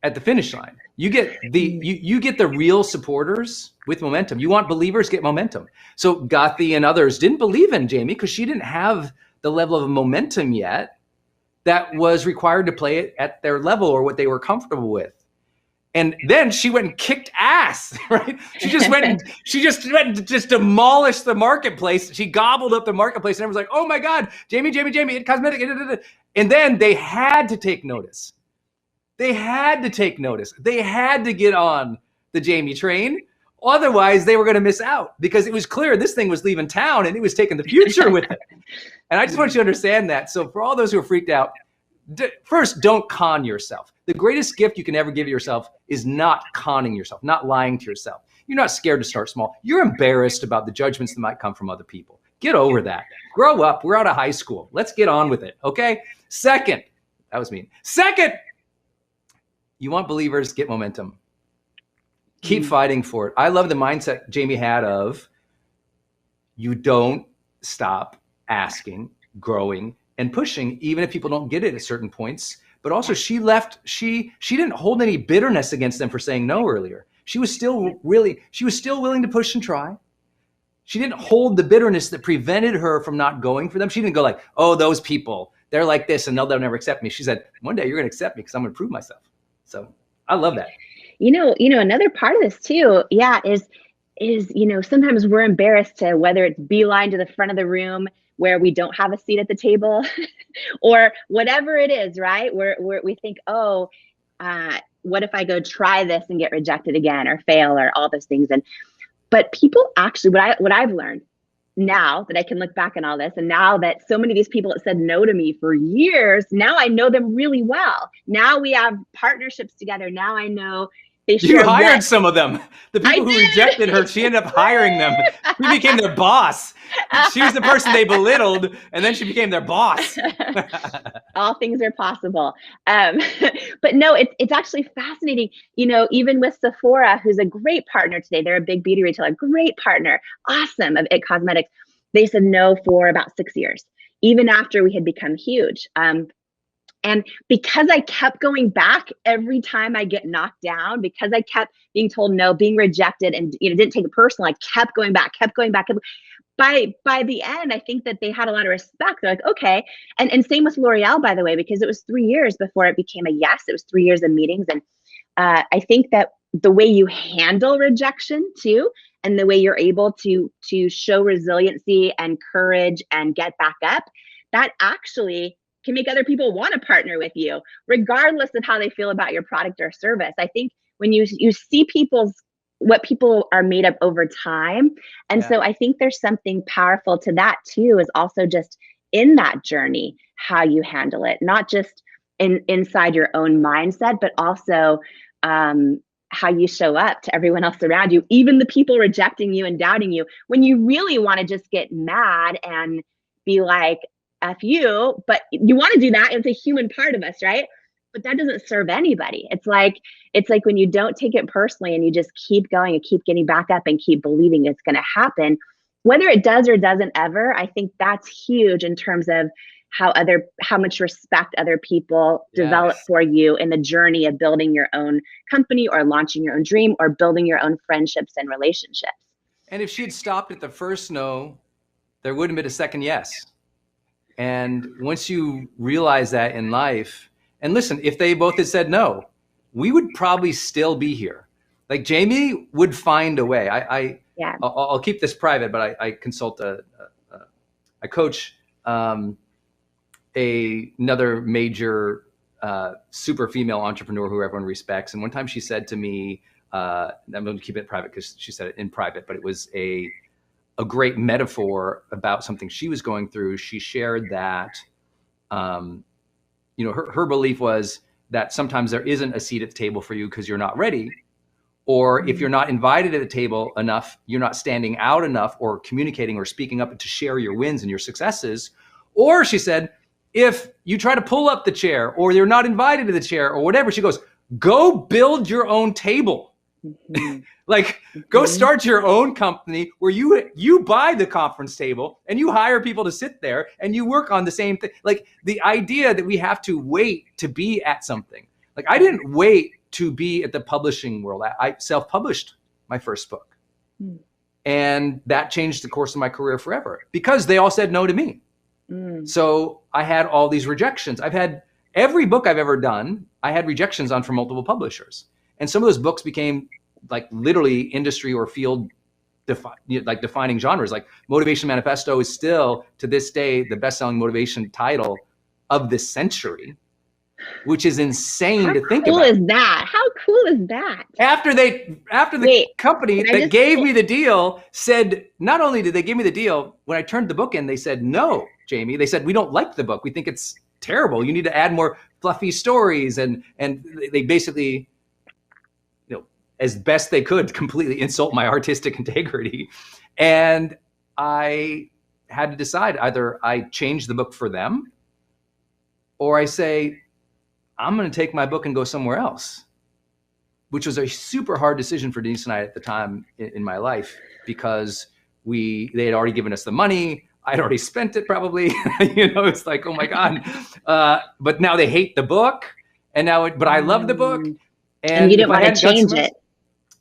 at the finish line. You get you get the real supporters with momentum. You want believers, get momentum. So Guthy and others didn't believe in Jamie because she didn't have the level of momentum yet that was required to play it at their level or what they were comfortable with. And then she went and kicked ass, right? She just went and just demolished the marketplace. She gobbled up the marketplace and everyone's like, oh my God, Jamie, It Cosmetic. And then they had to take notice. They had to take notice. They had to get on the Jamie train. Otherwise, they were going to miss out because it was clear this thing was leaving town and it was taking the future with it. And I just want you to understand that. So for all those who are freaked out, first, don't con yourself. The greatest gift you can ever give yourself is not conning yourself, not lying to yourself. You're not scared to start small. You're embarrassed about the judgments that might come from other people. Get over that. Grow up. We're out of high school. Let's get on with it. Okay. Second, that was mean. Second, you want believers, get momentum. Keep fighting for it. I love the mindset Jamie had of you don't stop asking, growing, and pushing, even if people don't get it at certain points. But also she didn't hold any bitterness against them for saying no earlier. She was still willing to push and try. She didn't hold the bitterness that prevented her from not going for them. She didn't go like, oh, those people, they're like this and they'll never accept me. She said, one day you're going to accept me because I'm going to prove myself. So I love that. Another part of this too, is sometimes we're embarrassed to whether it's beeline to the front of the room where we don't have a seat at the table or whatever it is, right? Where we think, what if I go try this and get rejected again or fail or all those things. But people actually, what I've learned now that I can look back on all this, and now that so many of these people that said no to me for years, now I know them really well. Now we have partnerships together. Now I know they share. You hired some of them. The people who rejected her, she ended up hiring them. She became their boss. She was the person they belittled, and then she became their boss. All things are possible. But no, it's actually fascinating. Even with Sephora, who's a great partner today, they're a big beauty retailer, great partner, awesome, of It Cosmetics. They said no for about 6 years, even after we had become huge. And because I kept going back every time I get knocked down, because I kept being told no, being rejected, and didn't take it personal, I kept going back. By the end, I think that they had a lot of respect. They're like, okay. And same with L'Oreal, by the way, because it was 3 years before it became a yes. It was 3 years of meetings. And I think that the way you handle rejection too, and the way you're able to show resiliency and courage and get back up, that actually can make other people want to partner with you, regardless of how they feel about your product or service. I think when you see what people are made of over time. And so I think there's something powerful to that too, is also just in that journey, how you handle it, not just inside your own mindset, but also how you show up to everyone else around you, even the people rejecting you and doubting you, when you really want to just get mad and be like, F you, but you want to do that. It's a human part of us, right? But that doesn't serve anybody. It's like when you don't take it personally and you just keep going and keep getting back up and keep believing it's going to happen, whether it does or doesn't ever. I think that's huge in terms of how much respect other people develop for you in the journey of building your own company or launching your own dream or building your own friendships and relationships. And if she had stopped at the first no, there wouldn't have been a second yes. And once you realize that in life, and listen, if they both had said no, we would probably still be here. Like Jamie would find a way. I'll keep this private, but I consult I coach another major super female entrepreneur who everyone respects. And one time she said to me, I'm going to keep it private because she said it in private, but it was a great metaphor about something she was going through. She shared that, her belief was that sometimes there isn't a seat at the table for you because you're not ready. Or if you're not invited at the table enough, you're not standing out enough or communicating or speaking up to share your wins and your successes. Or she said, if you try to pull up the chair or you're not invited to the chair or whatever, she goes, go build your own table. Like, go start your own company where you buy the conference table and you hire people to sit there and you work on the same thing. Like, the idea that we have to wait to be at something. Like, I didn't wait to be at the publishing world. I self-published my first book. And that changed the course of my career forever because they all said no to me. So I had all these rejections. I've had every book I've ever done, I had rejections on from multiple publishers. And some of those books became like literally industry or field defining genres. Like Motivation Manifesto is still to this day the best-selling motivation title of the century, which is insane to think about. How cool is that? How cool is that? After the company that gave me the deal said, not only did they give me the deal, when I turned the book in, they said, no, Jamie. They said, we don't like the book. We think it's terrible. You need to add more fluffy stories. And they basically, as best they could, completely insult my artistic integrity. And I had to decide, either I change the book for them or I say, I'm going to take my book and go somewhere else, which was a super hard decision for Denise and I at the time in my life, because they had already given us the money. I'd already spent it probably, it's like, oh my God. But now they hate the book but I love the book. And you didn't want to change it.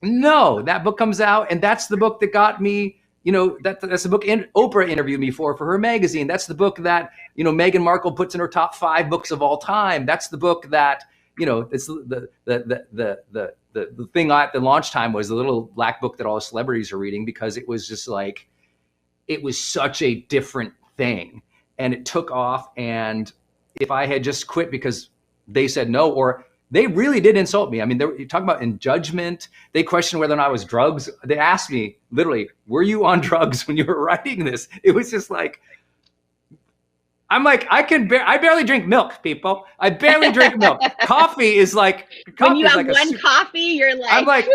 No, that book comes out, and that's the book that got me, that's the book Oprah interviewed me for her magazine. That's the book that, Meghan Markle puts in her top 5 books of all time. That's the book that, it's the thing at the launch time was the little black book that all the celebrities are reading, because it was just like, it was such a different thing, and it took off. And if I had just quit because they said no, or they really did insult me. I mean, you talk about in judgment. They questioned whether or not I was drugs. They asked me literally, were you on drugs when you were writing this? It was just like, I'm like, I barely drink milk, people. I barely drink milk. Coffee is like, when you have one coffee, you're like, I'm like,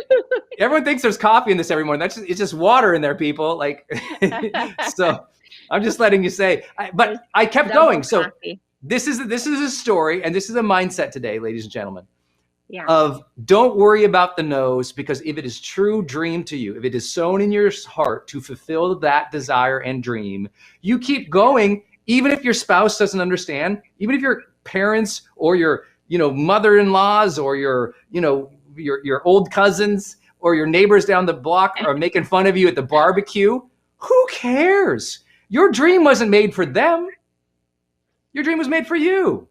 everyone thinks there's coffee in this every morning. It's just water in there, people. Like, so I'm just letting you say, but I kept going. So this is a story, and this is a mindset today, ladies and gentlemen, of don't worry about the no's, because if it is true dream to you, if it is sown in your heart to fulfill that desire and dream, you keep going, even if your spouse doesn't understand, even if your parents or your, mother-in-laws or your old cousins or your neighbors down the block are making fun of you at the barbecue. Who cares? Your dream wasn't made for them. Your dream was made for you.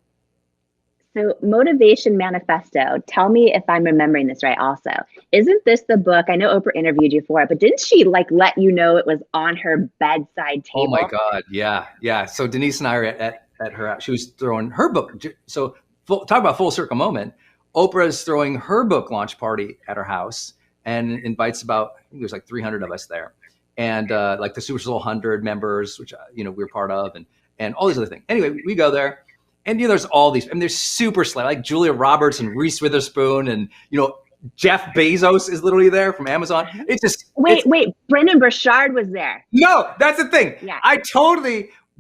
So Motivation Manifesto, tell me if I'm remembering this right also. Isn't this the book? I know Oprah interviewed you for it, but didn't she let you know it was on her bedside table? Oh my God. Yeah. Yeah. So Denise and I are at her house. She was throwing her book. So talk about full circle moment. Oprah is throwing her book launch party at her house and invites about, I think there's like 300 of us there. And like the Super Soul 100 members, which, we're part of, and all these other things. Anyway, we go there. And there's all these, and they're super slick, like Julia Roberts and Reese Witherspoon, and Jeff Bezos is literally there from Amazon. It's just wait, Brendan Burchard was there. No, that's the thing. Yeah.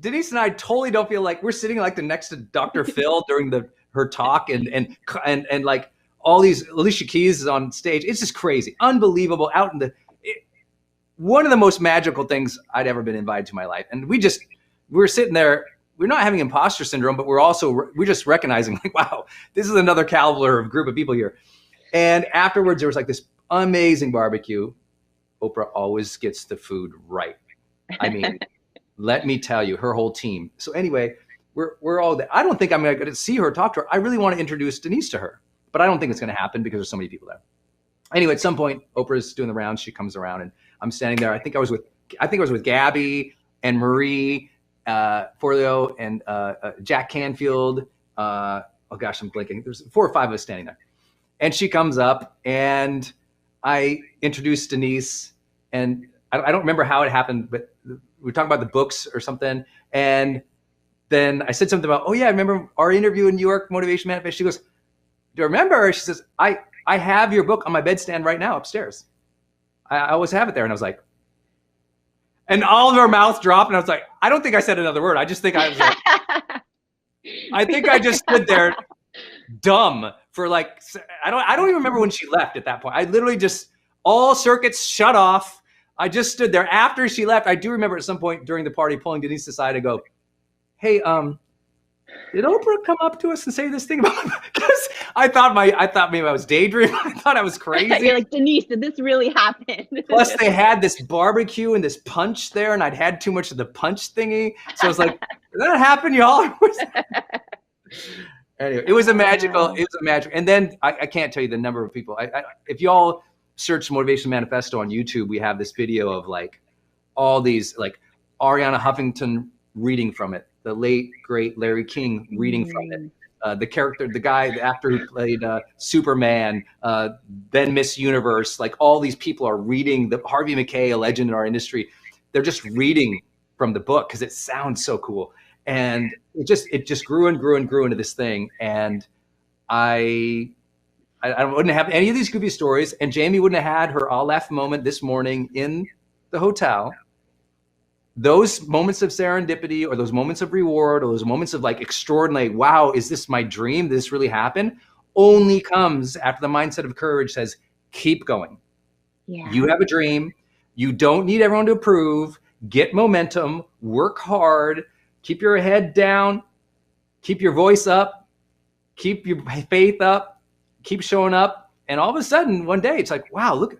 Denise and I totally don't feel like we're sitting like the next to Dr. Phil during her talk, and like all these, Alicia Keys is on stage. It's just crazy, unbelievable. One of the most magical things I'd ever been invited to in my life, and we're sitting there. We're not having imposter syndrome, but we're just recognizing like, wow, this is another caliber of group of people here. And afterwards, there was like this amazing barbecue. Oprah always gets the food right. I mean, let me tell you, her whole team. So anyway, we're all there. I don't think I'm going to see her, talk to her. I really want to introduce Denise to her, but I don't think it's going to happen because there's so many people there. Anyway, at some point, Oprah's doing the rounds. She comes around, and I'm standing there. I think I was with Gabby and Marie Forleo and Jack Canfield. Oh gosh, I'm blinking. There's 4 or 5 of us standing there, and she comes up, and I introduced Denise, and I don't remember how it happened, but we were talking about the books or something, and then I said something about, oh yeah, I remember our interview in New York, Motivation Manifest. She goes, do you remember? She says, I have your book on my bedstand right now upstairs. I always have it there. And I was like, and all of our mouths dropped, and I was like, I don't think I said another word. I just think I was like, I think I just stood there dumb for like, I don't even remember when she left at that point. I literally just, all circuits shut off. I just stood there. After she left, I do remember at some point during the party pulling Denise aside and go, hey, did Oprah come up to us and say this thing about? Because I thought maybe I was daydreaming. I thought I was crazy. You're like, Denise, did this really happen? Plus, they had this barbecue and this punch there, and I'd had too much of the punch thingy. So I was like, did that happen, y'all? Anyway, it was a magical. And then I can't tell you the number of people. If y'all search Motivation Manifesto on YouTube, we have this video of like all these, like Ariana Huffington reading from it, the late great Larry King reading from it, the actor who played Superman, then Miss Universe, like all these people are reading the Harvey Mackay, a legend in our industry. They're just reading from the book because it sounds so cool, and it just grew and grew and grew into this thing. And I wouldn't have any of these goofy stories, and Jamie wouldn't have had her I'll laugh moment this morning in the hotel. Those moments of serendipity, or those moments of reward, or those moments of like extraordinary, wow, is this my dream? Did this really happen? Only comes after the mindset of courage says, keep going. Yeah. You have a dream. You don't need everyone to approve. Get momentum, work hard, keep your head down, keep your voice up, keep your faith up, keep showing up. And all of a sudden, one day, it's like, wow, look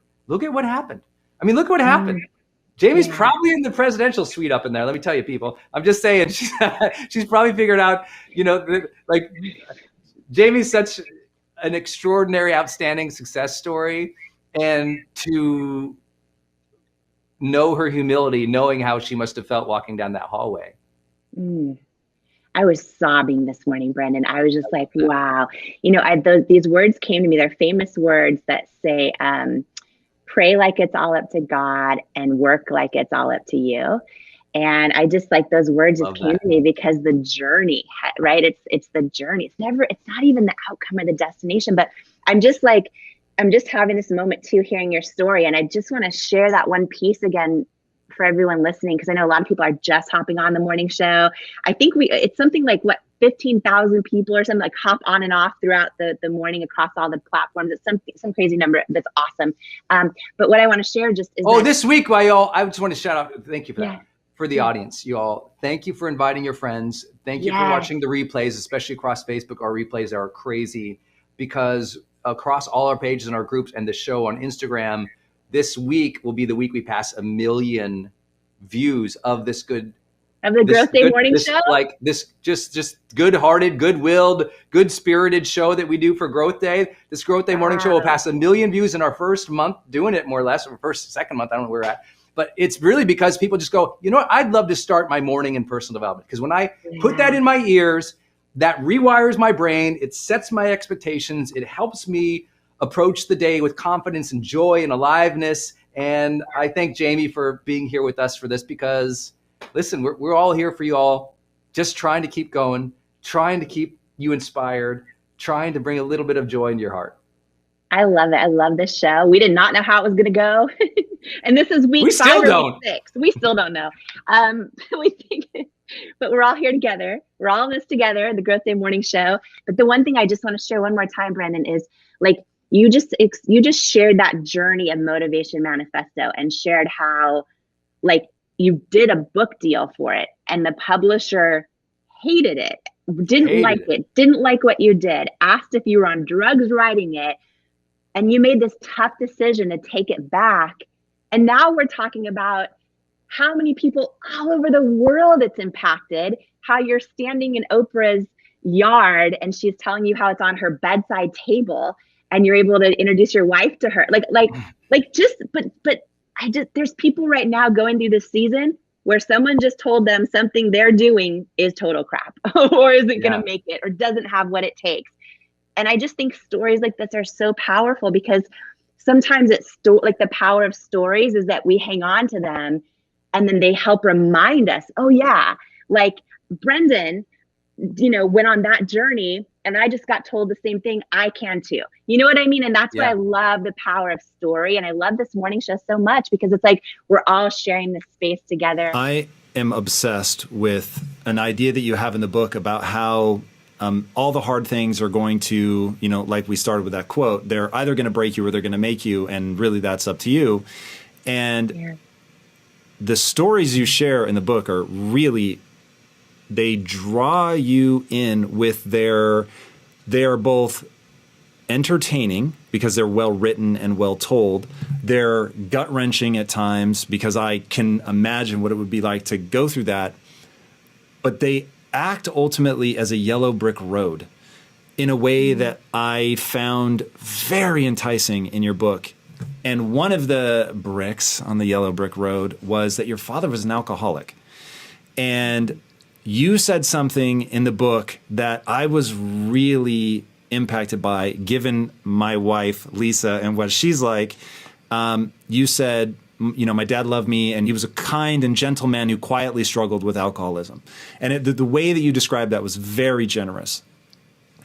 at what happened. I mean, look what happened. Jamie's probably in the presidential suite up in there. Let me tell you, people. I'm just saying, she's probably figured out, like Jamie's such an extraordinary, outstanding success story. And to know her humility, knowing how she must have felt walking down that hallway. I was sobbing this morning, Brendan. I was just like, wow. These words came to me. They're famous words that say, pray like it's all up to God and work like it's all up to you. And I just like those words just came to me because the journey, right? It's the journey. It's not even the outcome or the destination, but I'm just having this moment too, hearing your story. And I just want to share that one piece again for everyone listening, because I know a lot of people are just hopping on the morning show. I think it's something like 15,000 people or something, like hop on and off throughout the morning across all the platforms. It's some crazy number. That's awesome. But what I want to share just is this week, y'all, I just want to shout out, thank you for that. For the audience, you all, thank you for inviting your friends. Thank you for watching the replays, especially across Facebook. Our replays are crazy because across all our pages and our groups and the show on Instagram, this week will be the week we pass 1 million views of this Growth Day morning show. Like this, just good-hearted, good-willed, good-spirited show that we do for Growth Day. This Growth Day morning show will pass 1 million views in our first month doing it, more or less, or second month. I don't know where we're at. But it's really because people just go, you know what? I'd love to start my morning in personal development. Because when I put that in my ears, that rewires my brain. It sets my expectations. It helps me approach the day with confidence and joy and aliveness. And I thank Jamie for being here with us for this because, listen, we're all here for you all, just trying to keep going, trying to keep you inspired, trying to bring a little bit of joy into your heart. I love it. I love this show. We did not know how it was going to go. And this is week 5 or week 6. We still don't know. But we're all here together. We're all in this together, the Growth Day morning show. But the one thing I just want to share one more time, Brandon, is like, you just shared that journey of Motivation Manifesto and shared how like you did a book deal for it and the publisher hated it, didn't like what you did, asked if you were on drugs writing it, and you made this tough decision to take it back And now we're talking about how many people all over the world it's impacted, how you're standing in Oprah's yard and she's telling you how it's on her bedside table and you're able to introduce your wife to her. But there's people right now going through this season where someone just told them something they're doing is total crap or isn't going to make it or doesn't have what it takes. And I just think stories like this are so powerful because sometimes it's like the power of stories is that we hang on to them and then they help remind us, oh yeah, like Brendan, went on that journey and I just got told the same thing. I can too. You know what I mean? And that's why I love the power of story. And I love this morning show so much because it's like we're all sharing this space together. I am obsessed with an idea that you have in the book about how all the hard things are going to, like we started with that quote, they're either going to break you or they're going to make you. And really that's up to you. And the stories you share in the book are really, they draw you in with they're both entertaining because they're well written and well told. They're gut wrenching at times because I can imagine what it would be like to go through that. But they act ultimately as a yellow brick road in a way that I found very enticing in your book. And one of the bricks on the yellow brick road was that your father was an alcoholic. And you said something in the book that I was really impacted by, given my wife, Lisa, and what she's like. You said, my dad loved me, and he was a kind and gentle man who quietly struggled with alcoholism. And the way that you described that was very generous.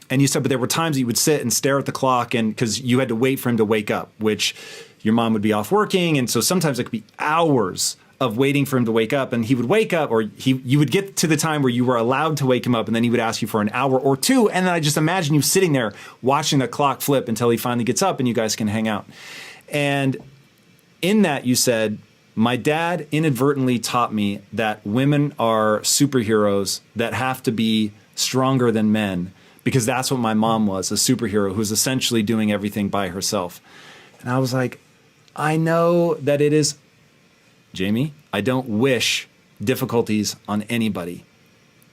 And you said, but there were times that you would sit and stare at the clock, and because you had to wait for him to wake up, which your mom would be off working, and so sometimes it could be hours of waiting for him to wake up, and he would wake up, or you would get to the time where you were allowed to wake him up, and then he would ask you for an hour or two, and then I just imagine you sitting there watching the clock flip until he finally gets up and you guys can hang out. And in that you said, my dad inadvertently taught me that women are superheroes that have to be stronger than men, because that's what my mom was, a superhero who was essentially doing everything by herself. And I was like, I know that it is, Jamie, I don't wish difficulties on anybody.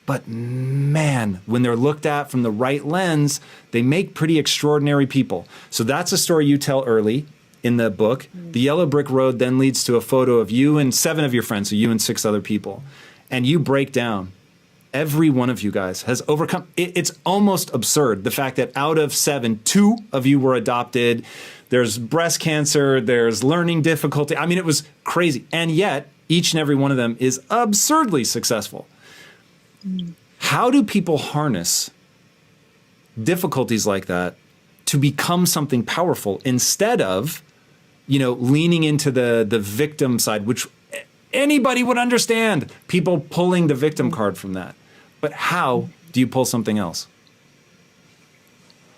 But man, when they're looked at from the right lens, they make pretty extraordinary people. So that's a story you tell early in the book. The yellow brick road then leads to a photo of you and 7 of your friends, so you and 6 other people. And you break down. Every one of you guys has overcome. It's almost absurd. The fact that out of 7, 2 of you were adopted. There's breast cancer. There's learning difficulty. I mean, it was crazy. And yet, each and every one of them is absurdly successful. How do people harness difficulties like that to become something powerful instead of, leaning into the victim side, which anybody would understand, people pulling the victim card from that? But how do you pull something else?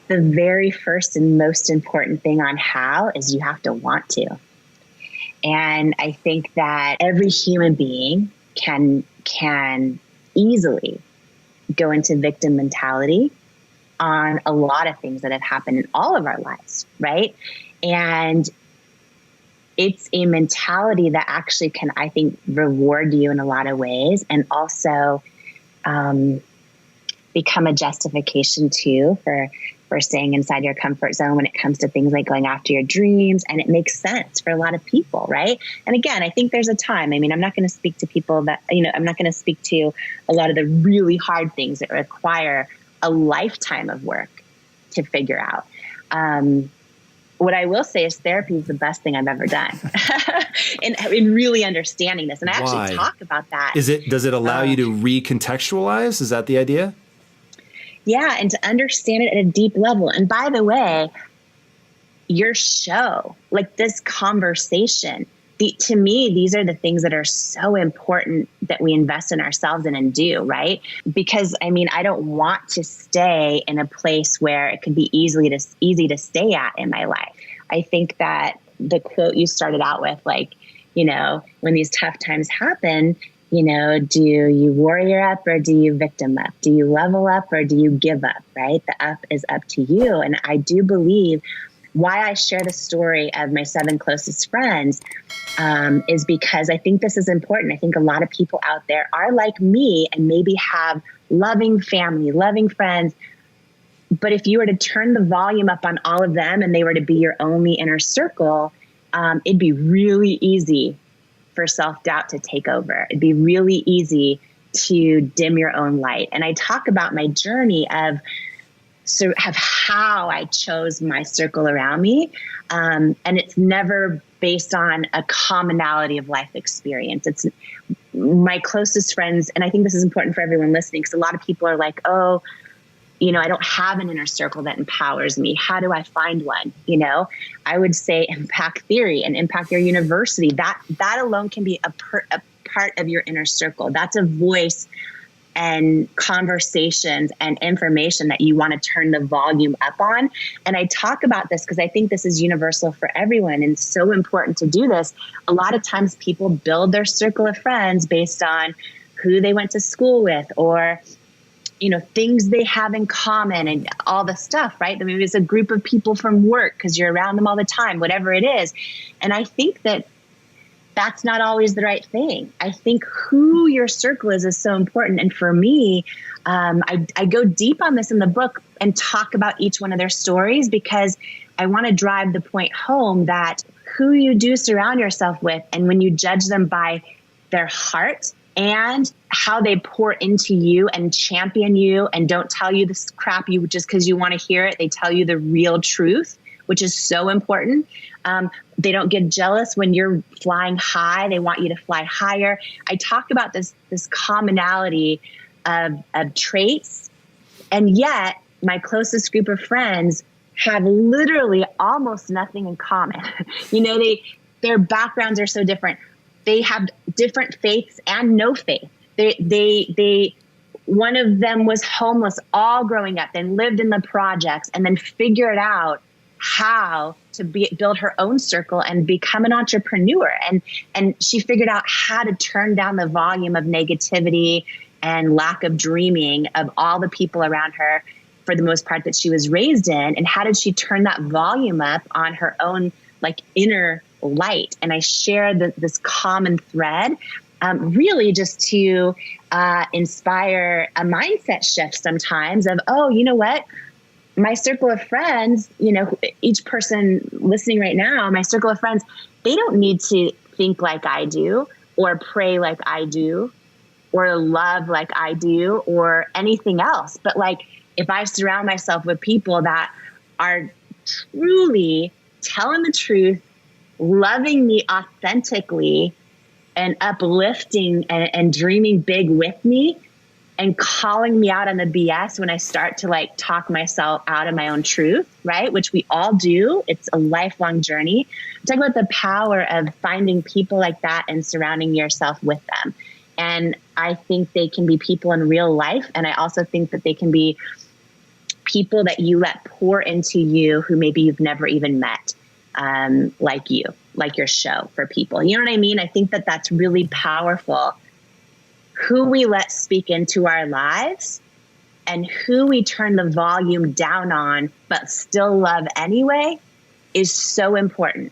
The very first and most important thing on how is you have to want to. And I think that every human being can easily go into victim mentality on a lot of things that have happened in all of our lives, right? And it's a mentality that actually can, I think, reward you in a lot of ways, and also become a justification too for staying inside your comfort zone when it comes to things like going after your dreams. And it makes sense for a lot of people, right? And again, I think there's a time. I mean, I'm not going to speak to people that, I'm not going to speak to a lot of the really hard things that require a lifetime of work to figure out. What I will say is therapy is the best thing I've ever done in really understanding this. And I actually talk about that. Does it allow you to recontextualize? Is that the idea? Yeah, and to understand it at a deep level. And by the way, your show, like this conversation, to me, these are the things that are so important that we invest in ourselves and do, right? Because I don't want to stay in a place where it could be easy to stay at in my life. I think that the quote you started out with, when these tough times happen, do you warrior up or do you victim up? Do you level up or do you give up, right? The up is up to you. And I do believe why I share the story of my 7 closest friends is because I think this is important. I think a lot of people out there are like me and maybe have loving family, loving friends. But if you were to turn the volume up on all of them and they were to be your only inner circle, it'd be really easy for self-doubt to take over. It'd be really easy to dim your own light. And I talk about my journey of how I chose my circle around me. And it's never based on a commonality of life experience. It's my closest friends. And I think this is important for everyone listening, because a lot of people are like, oh, I don't have an inner circle that empowers me. How do I find one? I would say impact theory and Impact Your University. That alone can be a part of your inner circle. That's a voice and conversations and information that you want to turn the volume up on. And I talk about this because I think this is universal for everyone and so important to do this. A lot of times people build their circle of friends based on who they went to school with or, things they have in common and all the stuff, right? Maybe it's a group of people from work because you're around them all the time, whatever it is. And I think that that's not always the right thing. I think who your circle is so important. And for me, I go deep on this in the book and talk about each one of their stories because I want to drive the point home that who you do surround yourself with, and when you judge them by their heart and how they pour into you and champion you and don't tell you this crap you just because you want to hear it, they tell you the real truth, which is so important. They don't get jealous when you're flying high. They want you to fly higher. I talk about this commonality of traits, and yet my closest group of friends have literally almost nothing in common. Their backgrounds are so different. They have different faiths and no faith. They one of them was homeless all growing up, then lived in the projects, and then figured out how to build her own circle and become an entrepreneur. And she figured out how to turn down the volume of negativity and lack of dreaming of all the people around her, for the most part, that she was raised in. And how did she turn that volume up on her own inner light? And I share this common thread, really just to inspire a mindset shift sometimes of, oh, you know what? My circle of friends, each person listening right now, my circle of friends, they don't need to think like I do or pray like I do or love like I do or anything else. But if I surround myself with people that are truly telling the truth, loving me authentically and uplifting and dreaming big with me, and calling me out on the BS when I start to talk myself out of my own truth, right? Which we all do. It's a lifelong journey. Talk about the power of finding people like that and surrounding yourself with them. And I think they can be people in real life. And I also think that they can be people that you let pour into you who maybe you've never even met, like your show for people. You know what I mean? I think that that's really powerful. Who we let speak into our lives and who we turn the volume down on, but still love anyway, is so important.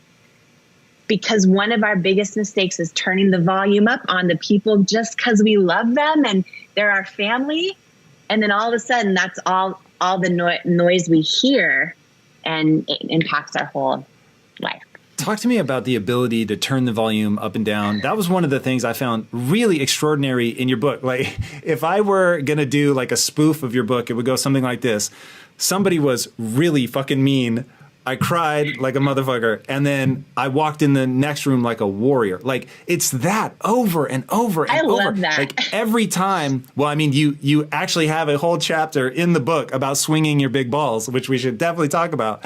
Because one of our biggest mistakes is turning the volume up on the people just because we love them and they're our family. And then all of a sudden, that's all the noise we hear, and it impacts our whole life. Talk to me about the ability to turn the volume up and down. That was one of the things I found really extraordinary in your book. If I were going to do a spoof of your book, it would go something like this. Somebody was really fucking mean. I cried like a motherfucker. And then I walked in the next room like a warrior. It's that over and over and over. I love that. Every time. Well, I mean, you actually have a whole chapter in the book about swinging your big balls, which we should definitely talk about.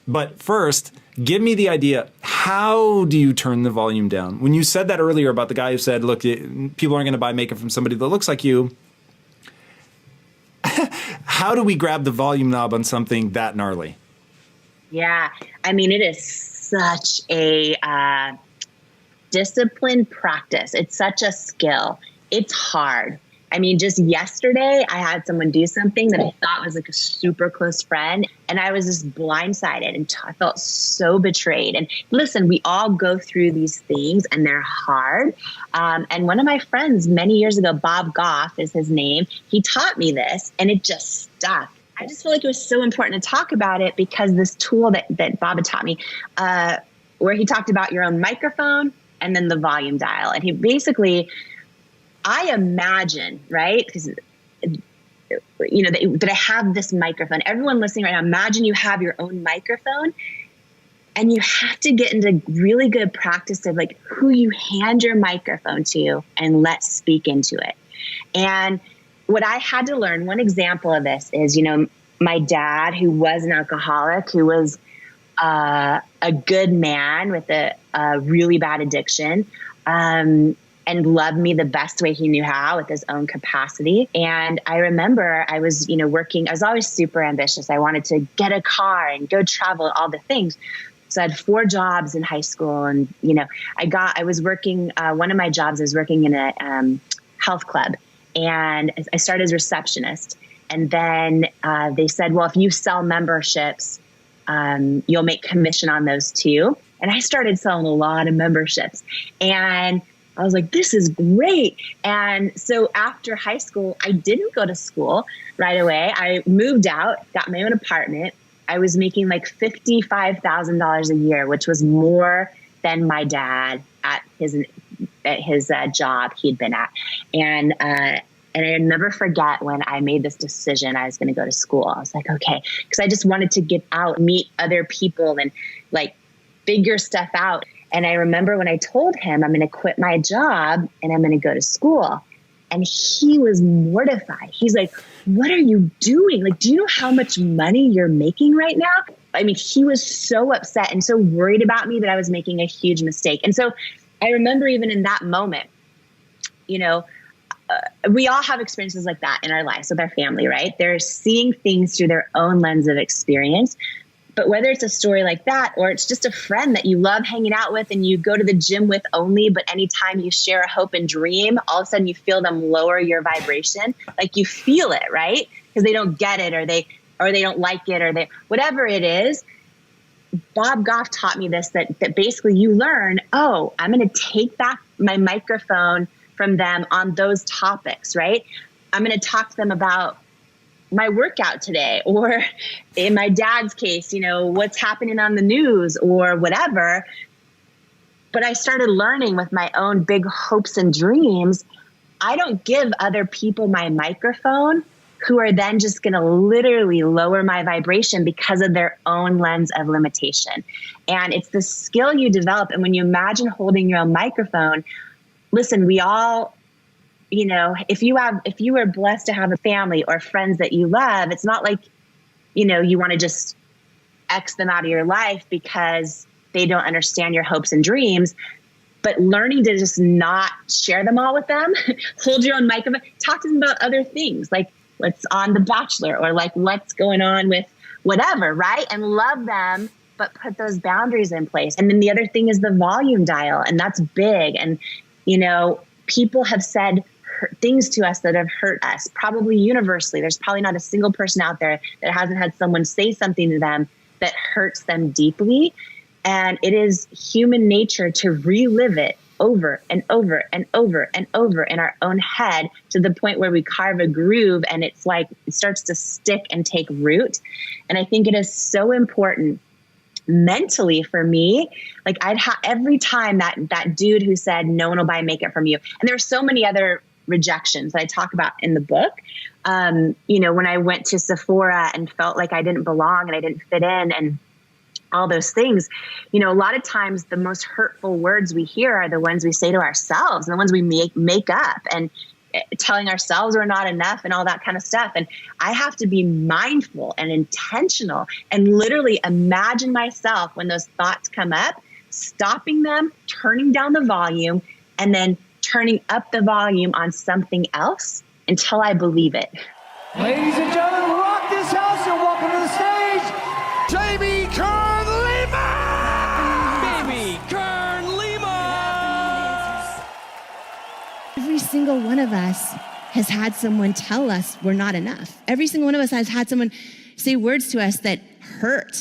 But first, give me the idea. How do you turn the volume down? When you said that earlier about the guy who said, look, people aren't going to buy makeup from somebody that looks like you. How do we grab the volume knob on something that gnarly? Yeah. I mean, it is such a disciplined practice. It's such a skill. It's hard. I mean, just yesterday, I had someone do something that I thought was like a super close friend, and I was just blindsided and I felt so betrayed. And listen, we all go through these things and they're hard. And one of my friends many years ago, Bob Goff is his name, he taught me this and it just stuck. I just feel like it was so important to talk about it because this tool that Bob had taught me, where he talked about your own microphone and then the volume dial. And he basically, I imagine, right? Because, you know, that I have this microphone. Everyone listening right now, imagine you have your own microphone and you have to get into really good practice of like who you hand your microphone to and let speak into it. And what I had to learn, one example of this is, you know, my dad, who was an alcoholic, who was a good man with a really bad addiction, and loved me the best way he knew how with his own capacity. And I remember I was, you know, working, I was always super ambitious. I wanted to get a car and go travel, all the things. So I had 4 jobs in high school. And, you know, I was working, one of my jobs, I was working in a health club. And I started as a receptionist. And then they said, well, if you sell memberships, you'll make commission on those too. And I started selling a lot of memberships. And I was like, this is great. And so after high school, I didn't go to school right away. I moved out, got my own apartment. I was making like $55,000 a year, which was more than my dad at his job he'd been at. And I never forget when I made this decision I was going to go to school. I was like, okay, because I just wanted to get out, meet other people and like figure stuff out. And I remember when I told him I'm going to quit my job and I'm going to go to school. And he was mortified. He's like, what are you doing? Like, do you know how much money you're making right now? I mean, he was so upset and so worried about me that I was making a huge mistake. And so I remember even in that moment, you know, we all have experiences like that in our lives with our family, right? They're seeing things through their own lens of experience. But whether it's a story like that, or it's just a friend that you love hanging out with and you go to the gym with only, but anytime you share a hope and dream, all of a sudden you feel them lower your vibration. Like you feel it, right? Because they don't get it or they don't like it or they, whatever it is. Bob Goff taught me this, that basically you learn, oh, I'm going to take back my microphone from them on those topics, right? I'm going to talk to them about my workout today, or in my dad's case, you know, what's happening on the news or whatever. But I started learning with my own big hopes and dreams. I don't give other people my microphone who are then just going to literally lower my vibration because of their own lens of limitation. And it's the skill you develop. And when you imagine holding your own microphone, listen, we all, you know, if you were blessed to have a family or friends that you love, it's not like, you know, you want to just X them out of your life because they don't understand your hopes and dreams. But learning to just not share them all with them, hold your own microphone, talk to them about other things like what's on The Bachelor or like what's going on with whatever, right? And love them, but put those boundaries in place. And then the other thing is the volume dial, and that's big. And, you know, people have said things to us that have hurt us, probably universally. There's probably not a single person out there that hasn't had someone say something to them that hurts them deeply. And it is human nature to relive it over and over and over and over in our own head to the point where we carve a groove and it's like it starts to stick and take root. And I think it is so important mentally for me. Like every time that dude who said no one will buy makeup from you, and there were so many other rejections that I talk about in the book. You know, when I went to Sephora and felt like I didn't belong and I didn't fit in and all those things, you know, a lot of times the most hurtful words we hear are the ones we say to ourselves and the ones we make up and telling ourselves we're not enough and all that kind of stuff. And I have to be mindful and intentional and literally imagine myself when those thoughts come up, stopping them, turning down the volume, and then turning up the volume on something else until I believe it. Ladies and gentlemen, rock this house and welcome to the stage, Jamie Kern Lima! Baby Kern Lima! Every single one of us has had someone tell us we're not enough. Every single one of us has had someone say words to us that hurt.